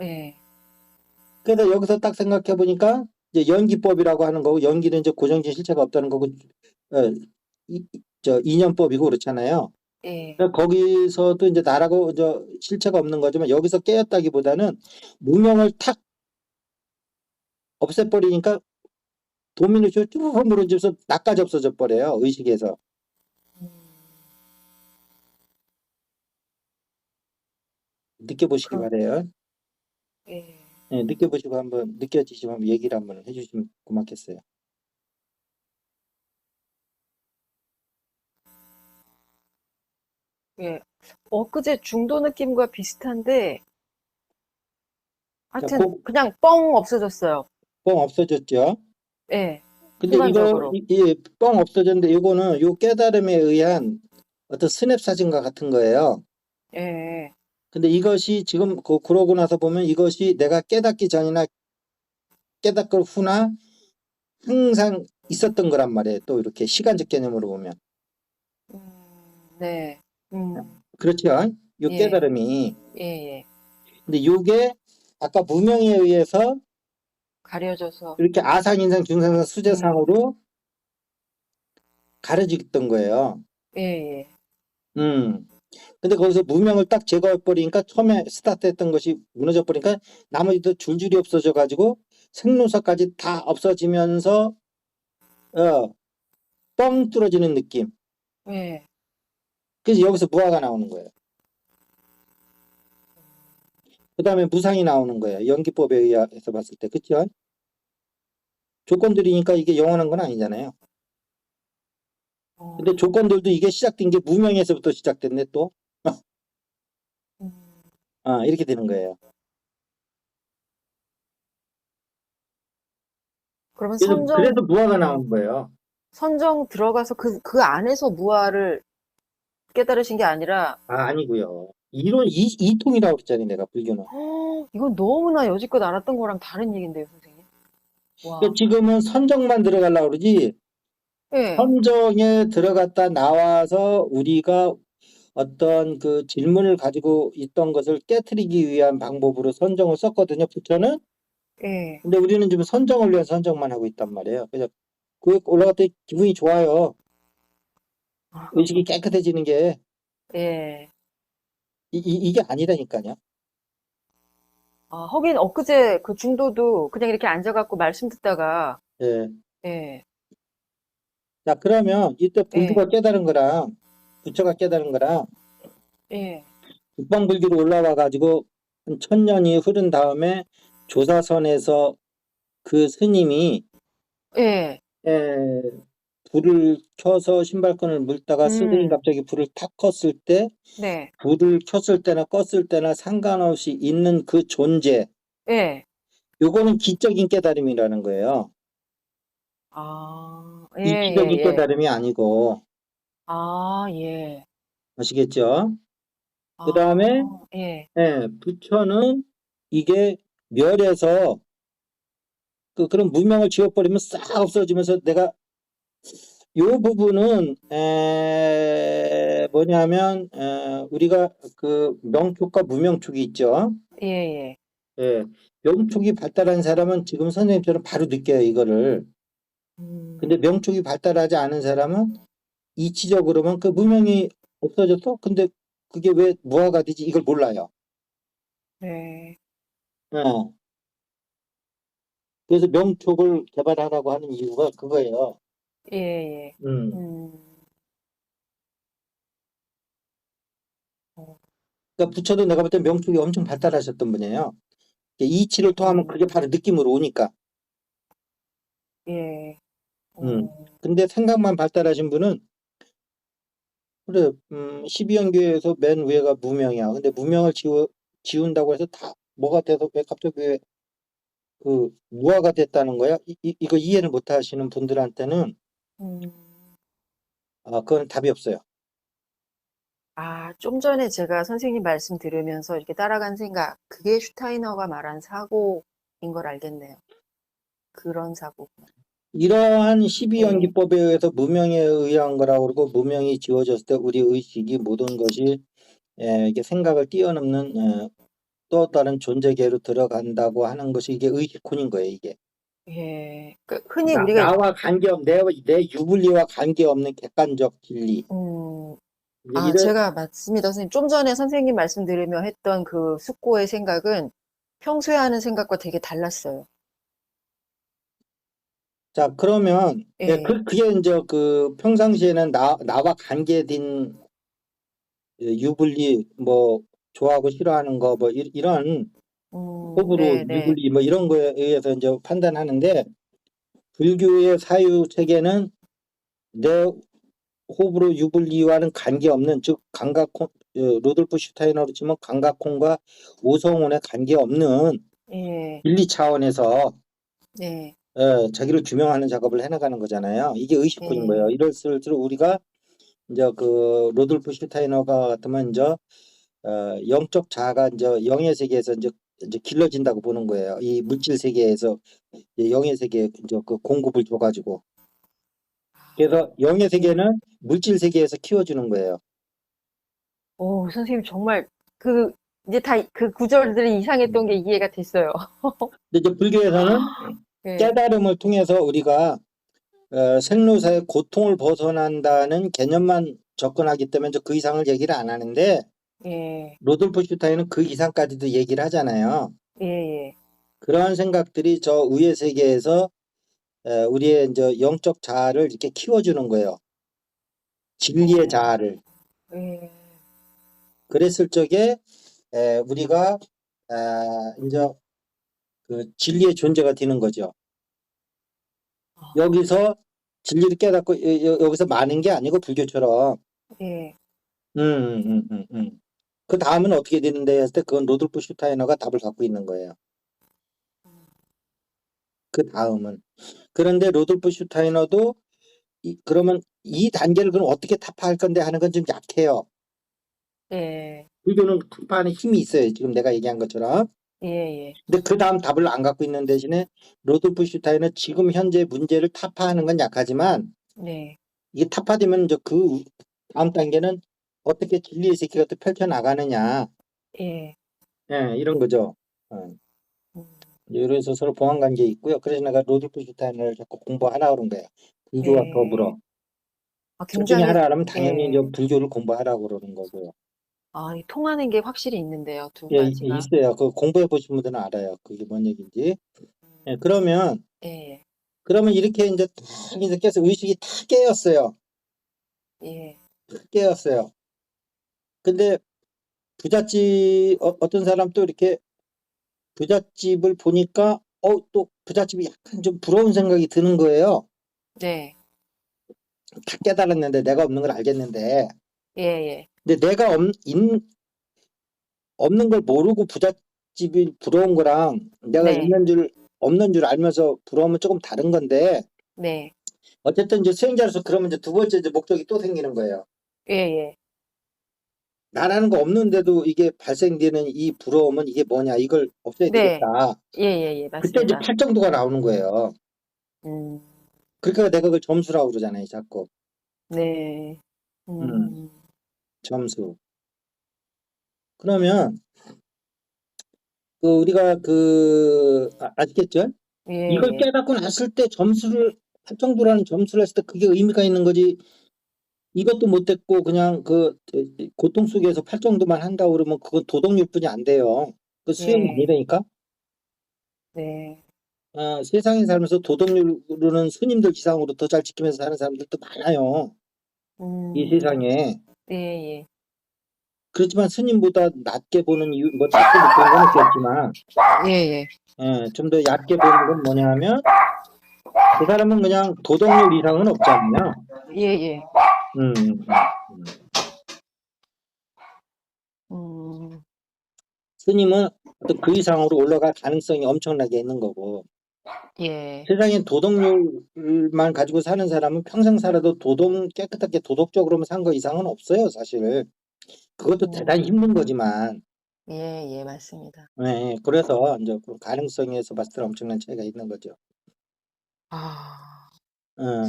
예, 그래서 여기서 딱 생각해 보니까 이제 연기법이라고 하는 거고 연기는 이제 고정진 실체가 없다는 거고 어, 저 이념법이고 그렇잖아요. 예, 그러니까 거기서도 이제 나라고 실체가 없는 거지만 여기서 깨었다기보다는 무명을 탁 없애버리니까 도미노쇼 쭉 무너져서 나까지 없어져 버려요. 의식에서. 음, 느껴보시기 그, 바래요. 예, 예, 느껴보시고 한번 느껴지시면 한번 얘기를 한번 해주시면 고맙겠어요. 예, 엊그제 중도 느낌과 비슷한데, 자, 하여튼 그냥 뻥 없어졌어요. 뻥 없어졌죠. 예, 근데 순간적으로. 뻥 없어졌는데 이거는 요 깨달음에 의한 어떤 스냅 사진과 같은 거예요. 예, 예, 근데 이것이 지금 그러고 나서 보면 이것이 내가 깨닫기 전이나 깨닫고 후나 항상 있었던 거란 말이에요. 또 이렇게 시간적 개념으로 보면. 네, 그렇죠? 요 예, 깨달음이. 예, 예, 근데 요게 아까 무명에 의해서 가려져서, 이렇게 아상인상, 중상상, 음, 수재상으로 가려졌던 거예요. 예, 예, 음. 근데 거기서 무명을 딱 제거해 버리니까 처음에 스타트했던 것이 무너져 버리니까 나머지도 줄줄이 없어져 가지고 생로사까지 다 없어지면서 어, 뻥 뚫어지는 느낌. 예. 그래서 여기서 무아가 나오는 거예요. 그 다음에 무상이 나오는 거예요. 연기법에 의해서 봤을 때. 그쵸? 조건들이니까 이게 영원한 건 아니잖아요. 어, 근데 조건들도 이게 시작된 게 무명에서부터 시작됐네 또. 음, 이렇게 되는 거예요. 그러면 그래서 무아가 나오는 거예요. 선정 들어가서 그 안에서 무아를 깨달으신 게 아니라, 아니고요. 이론 이통이라고 그랬잖아요. 내가 불교는. 이건 너무나 여지껏 알았던 거랑 다른 얘긴데요, 선생님. 그러니까 와, 지금은 선정만 들어가려고 그러지 예, 선정에 들어갔다 나와서 우리가 어떤 그 질문을 가지고 있던 것을 깨트리기 위한 방법으로 선정을 썼거든요. 부처는. 예, 근데 우리는 지금 선정을 위한 선정만 하고 있단 말이에요. 그래서 그 올라갈 때 기분이 좋아요. 의식이 깨끗해지는 게 예. 이게 아니라니까요. 아, 하긴 엊그제 그 중도도 그냥 이렇게 앉아갖고 말씀 듣다가, 예. 예, 자, 그러면 이때 불교가 예, 깨달은 거랑 부처가 깨달은 거랑 예, 북방불교로 올라와 가지고 한 1000년이 흐른 다음에 조사선에서 그 스님이 예, 에, 불을 켜서 신발끈을 물다가 스승이 음, 갑자기 불을 탁 껐을 때 네, 불을 켰을 때나 껐을 때나 상관없이 있는 그 존재, 예, 요거는 기적인 깨달음이라는 거예요. 아, 예, 이치적인 예, 예, 깨달음이 아니고, 아, 예, 아시겠죠? 그 다음에 아, 예, 부처는 이게 멸해서 그런 무명을 지워버리면 싹 없어지면서 내가 요 부분은 뭐냐면 우리가 그 명촉과 무명촉이 있죠. 예, 예, 예, 명촉이 발달한 사람은 지금 선생님처럼 바로 느껴요 이거를. 근데 음, 명촉이 발달하지 않은 사람은 이치적으로만 그 무명이 없어졌어? 근데 그게 왜 무화가 되지? 이걸 몰라요. 네, 어, 그래서 명촉을 개발하라고 하는 이유가 그거예요. 예, 예, 음. 음, 어, 그러니까 부처도 내가 볼 때 명촉이 엄청 발달하셨던 분이에요. 이치를 통하면 그게 바로 느낌으로 오니까. 예, 음. 어, 근데 생각만 발달하신 분은 그래, 12연계에서 맨 위에가 무명이야. 근데 무명을 지운다고 해서 다 뭐가 돼서 왜 갑자기 왜 그 무화가 됐다는 거야? 이거 이해를 못 하시는 분들한테는 음. 그건 답이 없어요. 아, 좀 전에 제가 선생님 말씀 들으면서 이렇게 따라간 생각, 그게 슈타이너가 말한 사고인 걸 알겠네요. 그런 사고구나. 이러한 예, 12연기법에 의해서 무명에 의한 거라고 그러고 무명이 지워졌을 때 우리 의식이 모든 것이 이게 생각을 뛰어넘는 또 다른 존재계로 들어간다고 하는 것이 이게 의식혼인 거예요, 이게. 예. 그 흔히 우리가, 나와 관계없, 내 유불리와 관계없는 객관적 진리. 이제 아, 제가 맞습니다, 선생님. 좀 전에 선생님 말씀 들으며 했던 그 숙고의 생각은 평소에 하는 생각과 되게 달랐어요. 자, 그러면, 예, 그게 이제 그 평상시에는 나와 관계된 유불리, 뭐, 좋아하고 싫어하는 거, 뭐, 이런 호불호, 네, 네, 유불리, 뭐, 이런 거에 의해서 이제 판단하는데, 불교의 사유 체계는 내 호불호, 유불리와는 관계없는, 즉, 로돌프 슈타이너로 치면 감각혼과 오성혼에 관계없는 예, 진리 차원에서 네, 자기를 규명하는 작업을 해나가는 거잖아요. 이게 의식혼인 거예요. 예, 이럴수록 우리가 이제 그 로돌프 슈타이너가 같으면 이제 영적 자아가 이제 영의 세계에서 이제 길러진다고 보는 거예요. 이 물질 세계에서 이제 영의 세계에 이제 그 공급을 줘가지고 그래서 영의 예. 세계는 물질 세계에서 키워주는 거예요. 오, 선생님 정말 그, 이제 다 그 구절들이 이상했던 게 음. 이해가 됐어요. 근데 이제 불교에서는 예, 깨달음을 통해서 우리가 생로사의 고통을 벗어난다는 개념만 접근하기 때문에 이제 그 이상을 얘기를 안 하는데 예, 로돌프 슈타인은 그 이상까지도 얘기를 하잖아요. 예, 예. 그러한 생각들이 저 의의 세계에서 우리의 이제 영적 자아를 이렇게 키워주는 거예요. 진리의 어, 자아를. 예. 그랬을 적에 우리가 이제 그 진리의 존재가 되는 거죠. 아, 여기서 진리를 깨닫고 여기서 많은 게 아니고 불교처럼 예. 그 다음은 어떻게 되는데 했을 때 그건 로돌프 슈타이너가 답을 갖고 있는 거예요. 그 다음은. 그런데 로돌프 슈타이너도 그러면 이 단계를 그럼 어떻게 타파할 건데 하는 건 좀 약해요. 예, 불교는 타파하는 힘이 있어요. 지금 내가 얘기한 것처럼. 예, 예. 근데 그 다음 답을 안 갖고 있는 대신에 로돌프 슈타이너 지금 현재 문제를 타파하는 건 약하지만 네, 이게 타파되면 이제 그 다음 단계는 어떻게 진리의 세계가 또 펼쳐나가느냐. 예. 이런 거죠. 어. 음, 그래서 서로 보완 관계 있고요. 그래서 내가 로돌프 슈타인을 자꾸 공부하라 그런 거예요. 불교와 예. 더불어. 아, 둘 중에 굉장히, 하나라면 당연히 이제 예. 불교를 공부하라고 그러는 거고요. 아, 이 통하는 게 확실히 있는데요, 두 가지가. 있어요. 그 공부해 보신 분들은 알아요. 그게 뭔 얘기인지. 음, 그러면 예, 그러면 이렇게 이제 탁 이제 깨서 의식이 탁 깨었어요. 예. 탁 깨었어요. 근데 부잣집 어떤 사람 또 이렇게 부잣집을 보니까 또 부잣집이 약간 좀 부러운 생각이 드는 거예요. 네. 다 깨달았는데 내가 없는 걸 알겠는데 예, 예. 근데 내가 없는 걸 모르고 부잣집이 부러운 거랑 내가 네. 있는 줄 없는 줄 알면서 부러우면 조금 다른 건데 네. 어쨌든 이제 수행자로서 그러면 이제 두 번째 이제 목적이 또 생기는 거예요. 예, 예. 나라는 거 없는데도 이게 발생되는 이 부러움은 이게 뭐냐 이걸 없애야 네. 되겠다. 예, 예, 예. 그때 이제 맞습니다. 팔정도가 나오는 거예요. 음, 그러니까 내가 그걸 점수라고 그러잖아요, 자꾸. 네. 음, 음, 점수. 그러면 우리가 아시겠죠? 예, 이걸 예. 깨닫고 났을 때 팔정도라는 점수를 했을 때 그게 의미가 있는 거지. 이것도 못 됐고 그냥 고통 속에서 팔정도만 한다고 그러면 그건 도덕률뿐이 안 돼요. 그 수행이 예. 아니라니까. 네. 세상에 살면서 도덕률로는 스님들 이상으로 더 잘 지키면서 사는 사람들도 많아요. 이 음, 세상에. 예, 예. 그렇지만 스님보다 낮게 보는 이유, 뭐 낮게 느끼는 건 없겠지만, 예, 예. 좀 더 얕게 보는 건 뭐냐면, 그 사람은 그냥 도덕률 이상은 없잖아요. 예, 예. 음, 음, 음. 음, 스님은 또 그 이상으로 올라갈 가능성이 엄청나게 있는 거고, 예. 세상엔 도덕률만 가지고 사는 사람은 평생 살아도 깨끗하게 도덕적으로만 산 거 이상은 없어요, 사실. 그것도 대단히 힘든 음, 거지만, 예, 예, 맞습니다. 그래서 이제 그 가능성에서 봤을 때 엄청난 차이가 있는 거죠. 아, 음,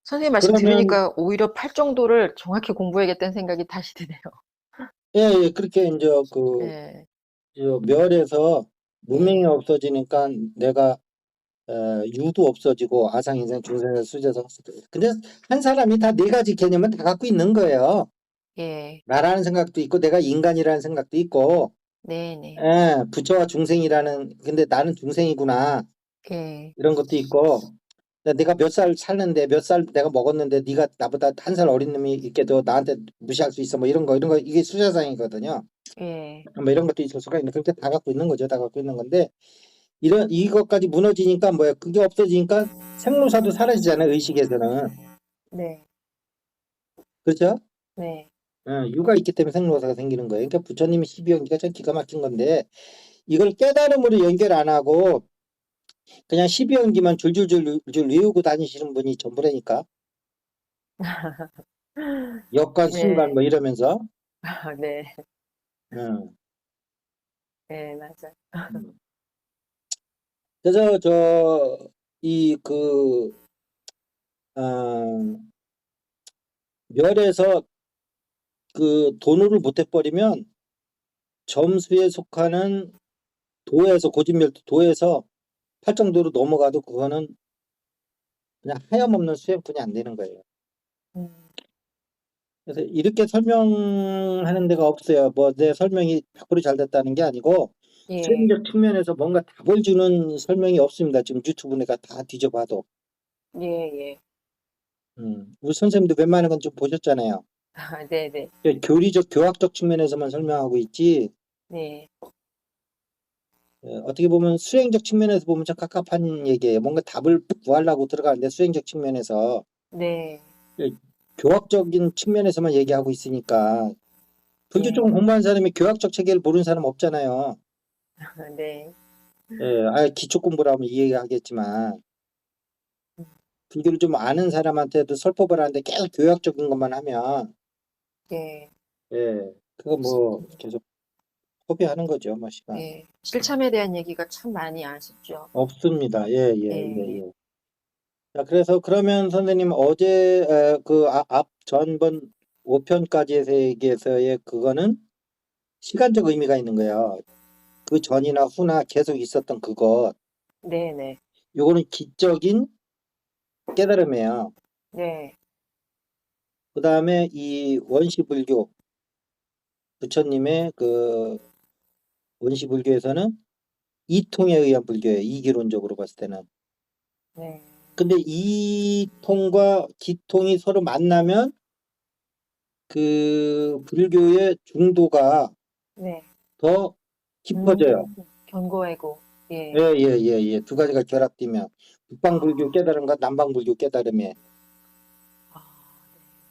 선생님 말씀 그러면, 들으니까 오히려 팔 정도를 정확히 공부해야겠다는 생각이 다시 드네요. 예, 예, 그렇게 이제 예, 저 멸에서 무명이 예, 없어지니까 내가 유도 없어지고 아상인생 중생의 수재성 근데 한 사람이 다 네 가지 개념을 다 갖고 있는 거예요. 예, 나라는 생각도 있고 내가 인간이라는 생각도 있고 네, 네. 부처와 중생이라는 근데 나는 중생이구나 예, 이런 것도 있고 내가 몇 살 살는데 몇 살 내가 먹었는데 네가 나보다 한 살 어린 놈이 있게 도 나한테 무시할 수 있어 뭐 이런 거 이게 수자상이거든요. 예. 뭐 이런 것도 있을 수가 있는데 그렇게 다 갖고 있는 거죠. 다 갖고 있는 건데 이것까지 무너지니까 뭐야? 그게 없어지니까 생로사도 사라지잖아요. 의식에서는. 네, 그렇죠? 네. 유가 있기 때문에 생로사가 생기는 거예요. 그러니까 부처님이 12연기가 참 기가 막힌 건데 이걸 깨달음으로 연결 안 하고 그냥 12연기만 줄줄줄 외우고 다니시는 분이 전부라니까. 역관, 순관 네, 뭐 이러면서. 네, 음, 네, 맞아요. 음. 그래서 이 어, 멸에서 돈을 못 해버리면 점수에 속하는 고진멸도 도에서 팔정도로 넘어가도 그거는 그냥 하염없는 수행뿐이 안 되는 거예요. 음, 그래서 이렇게 설명하는 데가 없어요. 뭐 내 설명이 100%잘 됐다는 게 아니고 예, 수행적 측면에서 뭔가 답을 주는 설명이 없습니다. 지금 유튜브 내가 다 뒤져봐도. 예, 예. 우리 선생님도 웬만한 건 좀 보셨잖아요. 아, 네, 네, 교리적, 교학적 측면에서만 설명하고 있지. 네, 어떻게 보면 수행적 측면에서 보면 참 갑갑한 얘기예요. 뭔가 답을 구하려고 들어가는데 수행적 측면에서 네, 예, 교학적인 측면에서만 얘기하고 있으니까 불교 예, 쪽은 공부하는 사람이 교학적 체계를 모르는 사람 없잖아요. 네, 기초 공부를 하면 이해하겠지만 불교를 좀 아는 사람한테도 설법을 하는데 계속 교학적인 것만 하면 예, 그거 뭐 계속 허비하는 거죠, 뭐 시간. 예. 실참에 대한 얘기가 참 많이 아쉽죠. 없습니다. 예, 예, 예, 예, 예. 자, 그래서 그러면 선생님 어제 앞 전번 5편까지의 세계에서의 그거는 시간적 의미가 있는 거예요. 그 전이나 후나 계속 있었던 그것. 네, 네, 요거는 기적인 깨달음이에요. 네, 그 다음에 이 원시불교, 부처님의 원시불교에서는 이통에 의한 불교예요. 이기론적으로 봤을 때는. 네. 근데 이통과 기통이 서로 만나면 그 불교의 중도가 네. 더 깊어져요. 견고하고, 예. 예. 두 가지가 결합되면 북방불교 아, 깨달음과 남방불교 깨달음에. 아,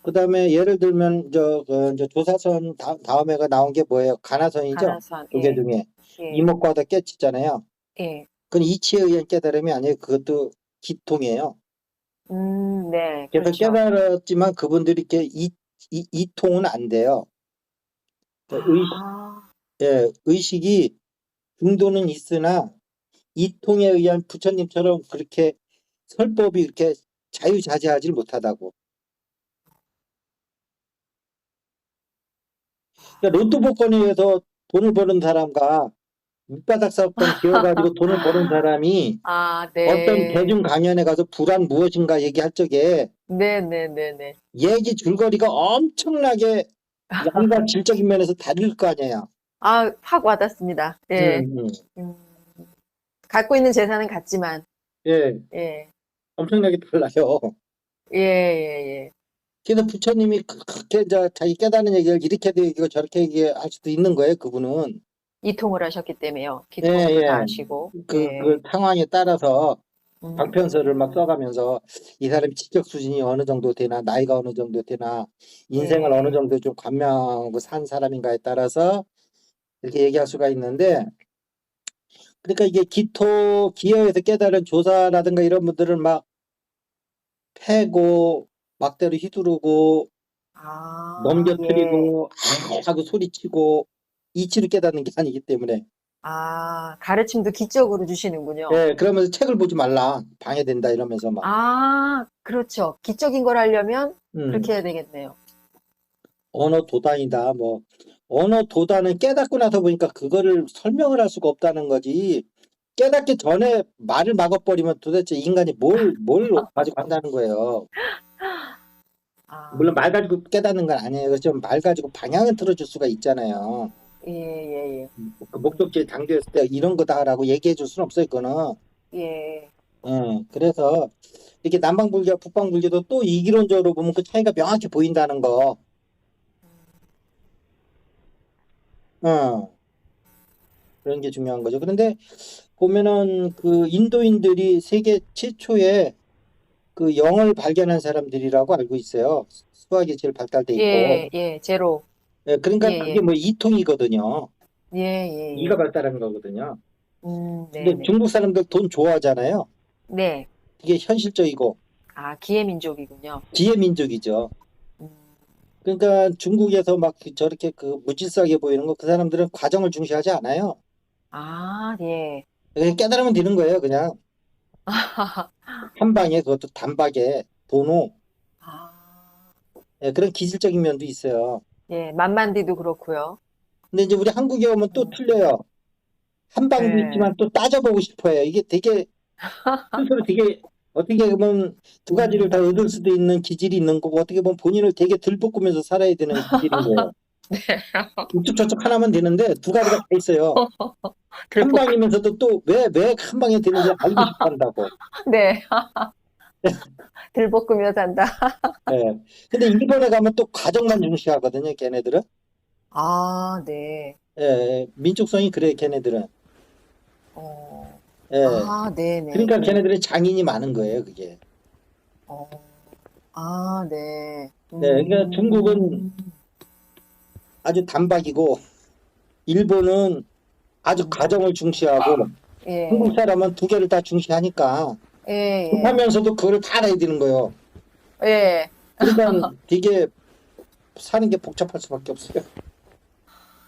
그다음에 예를 들면 저 조사선 다음에가 나온 게 뭐예요? 가나선이죠. 가나선, 두 개 예, 중에 예, 이목과도 깨치잖아요. 예. 그건 이치에 의한 깨달음이 아니에요. 그것도 기통이에요. 네, 그래서 그렇죠. 깨달았지만 그분들이 이렇게 이통은 안 돼요. 그러니까 아, 의식이 중도는 있으나 이통에 의한 부처님처럼 그렇게 설법이 이렇게 자유자재하지 못하다고. 그러니까 로또 복권에 의해서 돈을 버는 사람과 밑바닥 사업권 지어가지고 돈을 버는 사람이 아, 어떤 네. 대중 강연에 가서 불안 무엇인가 얘기할 적에 네네네네. 얘기 줄거리가 엄청나게 양과 질적인 면에서 다를 거 아니에요. 아, 확 와닿습니다. 예. 음. 음, 갖고 있는 재산은 같지만, 예, 예, 엄청나게 달라요. 예, 예, 예. 그래서 부처님이 그렇게 자기 깨달은 얘기를 이렇게도 얘기하고 저렇게 얘기할 수도 있는 거예요, 그분은. 이통을 하셨기 때문에요. 예, 기통도 다 예. 아시고, 그 예. 상황에 따라서 방편서를 막 음, 써가면서 이 사람이 지적 수준이 어느 정도 되나, 나이가 어느 정도 되나, 인생을 어느 예. 정도 좀 감명하고 산 사람인가에 따라서 이렇게 얘기할 수가 있는데, 그러니까 이게 기여에서 깨달은 조사라든가 이런 분들은 막 패고, 막대로 휘두르고, 아, 예. 넘겨뜨리고, 하고 소리치고, 이치를 깨닫는 게 아니기 때문에. 아, 가르침도 기적으로 주시는군요. 예, 그러면서 책을 보지 말라. 방해된다 이러면서 막. 아, 그렇죠. 기적인 걸 하려면 음. 그렇게 해야 되겠네요. 언어 도단이다. 뭐 언어 도단은 깨닫고 나서 보니까 그거를 설명을 할 수가 없다는 거지. 깨닫기 전에 말을 막아버리면 도대체 인간이 뭘 가지고 한다는 거예요. 아, 물론 말 가지고 깨닫는 건 아니에요. 그렇지만 말 가지고 방향은 틀어줄 수가 있잖아요. 예, 예, 예. 그 목적지에 당도했을 때 이런 거다라고 얘기해 줄 수는 없어요. 그거는. 예. 그래서 이렇게 남방불교와 북방불교도 또 이기론적으로 보면 그 차이가 명확히 보인다는 거. 어, 그런 게 중요한 거죠. 그런데 보면은 그 인도인들이 세계 최초의 그 영을 발견한 사람들이라고 알고 있어요. 수학이 제일 발달돼 있고. 예, 예, 제로. 예, 그러니까 그게 예. 뭐 이통이거든요. 예, 예, 이가 예. 발달한 거거든요. 근데 네네. 중국 사람들 돈 좋아하잖아요. 네. 이게 현실적이고 아, 기회민족이군요. 지혜 민족이죠. 음, 그러니까 중국에서 막 저렇게 그 무질서하게 보이는 거 그 사람들은 과정을 중시하지 않아요. 아, 예. 그냥 깨달으면 되는 거예요. 그냥 한 방에 그것도 단박에 도노. 아, 그런 기질적인 면도 있어요. 예, 만만디도 그렇고요. 근데 이제 우리 한국에 오면 또 음, 틀려요. 한 방도 예. 있지만 또 따져보고 싶어요. 이게 되게 스스로 되게 어떻게 보면 두 가지를 다 얻을 음, 수도 있는 기질이 있는 거고 어떻게 보면 본인을 되게 들볶으면서 살아야 되는 기질인 거예요. 우측 저측 하나면 되는데 두 가지가 다 있어요. 한 들볶음. 방이면서도 또 왜 한 방에 되는지 알고 싶어 한다고. 네. 들볶으며 산다. 예. 근데 일본에 가면 또 과정만 중시하거든요, 걔네들은. 아, 네. 민족성이 그래, 걔네들은. 어, 예. 아, 네네. 그러니까 걔네들은 장인이 많은 거예요, 그게. 어, 아, 네. 그러니까 중국은 아주 단박이고, 일본은 아주 음, 과정을 중시하고, 한국 예, 사람은 두 개를 다 중시하니까, 예, 예, 급하면서도 그거를 다 알아야 되는 거예요. 예. 그러니까 되게 사는 게 복잡할 수밖에 없어요.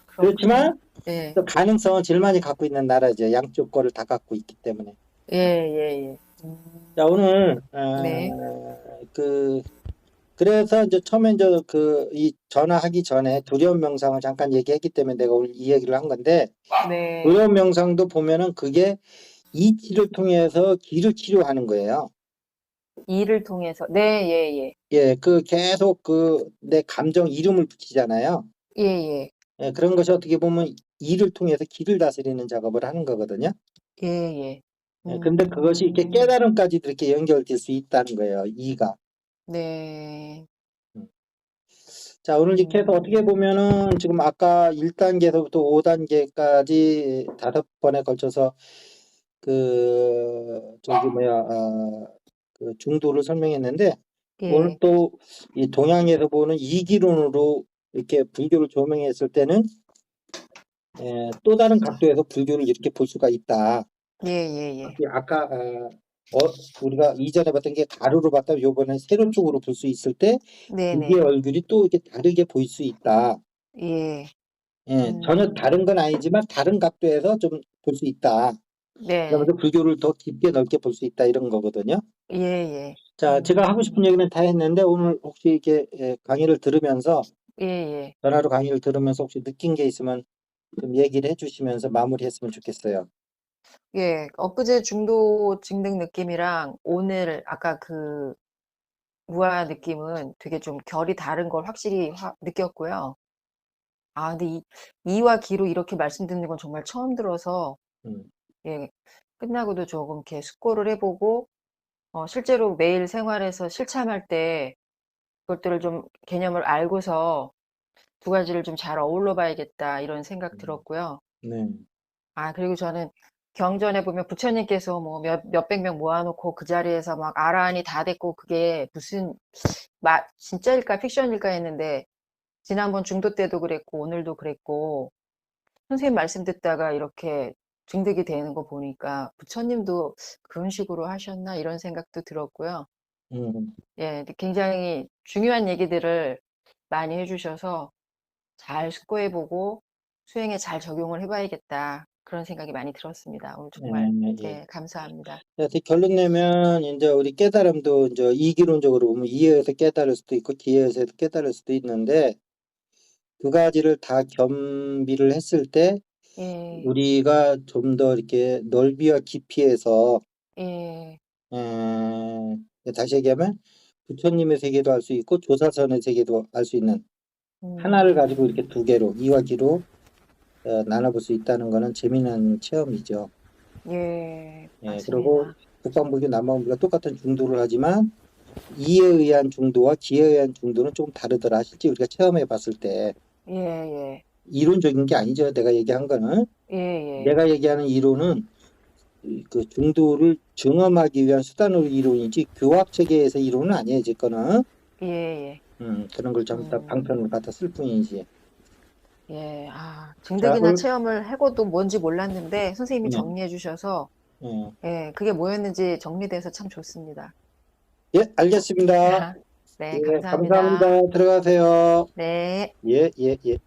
그렇군요. 그렇지만, 예, 또 가능성은 제일 많이 갖고 있는 나라죠. 양쪽 거를 다 갖고 있기 때문에. 예, 예, 예. 자, 오늘, 네, 그래서 이제 처음에 이제 이 전화하기 전에 두려움 명상을 잠깐 얘기했기 때문에 내가 오늘 이 얘기를 한 건데, 네. 두려움 명상도 보면은 그게 이치를 통해서 기를 치료하는 거예요. 일을 통해서. 네, 예, 예. 계속 내 감정 이름을 붙이잖아요. 예, 예. 그런 것이 어떻게 보면 이를 통해서 기를 다스리는 작업을 하는 거거든요. 예, 예. 근데 그것이 이렇게 음, 깨달음까지도 이렇게 연결될 수 있다는 거예요. 이가. 네, 음. 자, 오늘 이렇게 해서 어떻게 음, 보면은 지금 아까 1단계에서부터 5단계까지 5번에 걸쳐서 저기 뭐야, 그 중도를 설명했는데 오늘 예, 또 이 동양에서 보는 이기론으로 이렇게 불교를 조명했을 때는 또 다른 각도에서 불교를 이렇게 볼 수가 있다. 예, 예, 예, 아까 우리가 이전에 봤던 게 가루로 봤다면 요번에 세로 쪽으로 볼 수 있을 때 이게 네네, 얼굴이 또 이렇게 다르게 보일 수 있다. 예, 전혀 다른 건 음, 아니지만 다른 각도에서 좀 볼 수 있다. 네, 그러면서 불교를 더 깊게 넓게 볼 수 있다 이런 거거든요. 예, 예, 자, 제가 하고 싶은 얘기는 다 했는데 오늘 혹시 이렇게 강의를 들으면서 예, 예. 전화로 강의를 들으면서 혹시 느낀 게 있으면 좀 얘기를 해주시면서 마무리했으면 좋겠어요. 예, 엊그제 중도 증등 느낌이랑 오늘 아까 그 무아 느낌은 되게 좀 결이 다른 걸 확실히 느꼈고요. 아, 근데 이와 기로 이렇게 말씀 듣는 건 정말 처음 들어서, 음, 예, 끝나고도 조금 이렇게 숙고를 해보고, 실제로 매일 생활에서 실참할 때 그것들을 좀 개념을 알고서 두 가지를 좀 잘 어울러 봐야겠다, 이런 생각 들었고요. 네. 아, 그리고 저는 경전에 보면 부처님께서 뭐 몇백 명 모아놓고 그 자리에서 막 아라한이 다 됐고 그게 무슨, 진짜일까 픽션일까 했는데, 지난번 중도 때도 그랬고, 오늘도 그랬고, 선생님 말씀 듣다가 이렇게 증득이 되는 거 보니까 부처님도 그런 식으로 하셨나 이런 생각도 들었고요. 음, 예, 굉장히 중요한 얘기들을 많이 해주셔서 잘 숙고해보고 수행에 잘 적용을 해봐야겠다. 그런 생각이 많이 들었습니다. 오늘 정말, 예. 예, 감사합니다. 그래서 결론 내면 이제 우리 깨달음도 이제 이기론적으로 보면 이해에서 깨달을 수도 있고 기해에서 깨달을 수도 있는데 두 가지를 다 겸비를 했을 때 예, 우리가 좀 더 이렇게 넓이와 깊이에서 예, 다시 얘기하면 부처님의 세계도 알 수 있고 조사선의 세계도 알 수 있는 하나를 가지고 이렇게 두 개로 이와 기로 나눠볼 수 있다는 거는 재미난 체험이죠. 예, 그리고 맞습니다. 북방불교, 남방불교가 똑같은 중도를 하지만 이에 의한 중도와 기에 의한 중도는 조금 다르더라. 실제 우리가 체험해 봤을 때 예, 예, 이론적인 게 아니죠. 내가 얘기한 거는 예, 예, 내가 얘기하는 이론은 그 중도를 증험하기 위한 수단으로 이론이지 교학 체계에서 이론은 아니에요. 제 거는 예, 예. 그런 걸 좀 더 음. 방편을 갖다 쓸 뿐이지. 예, 자, 증득이나 오늘 체험을 해고도 뭔지 몰랐는데 선생님이 네, 정리해 주셔서, 예, 예, 그게 뭐였는지 정리돼서 참 좋습니다. 알겠습니다. 네, 예, 감사합니다. 감사합니다. 들어가세요. 네. 예, 예, 예.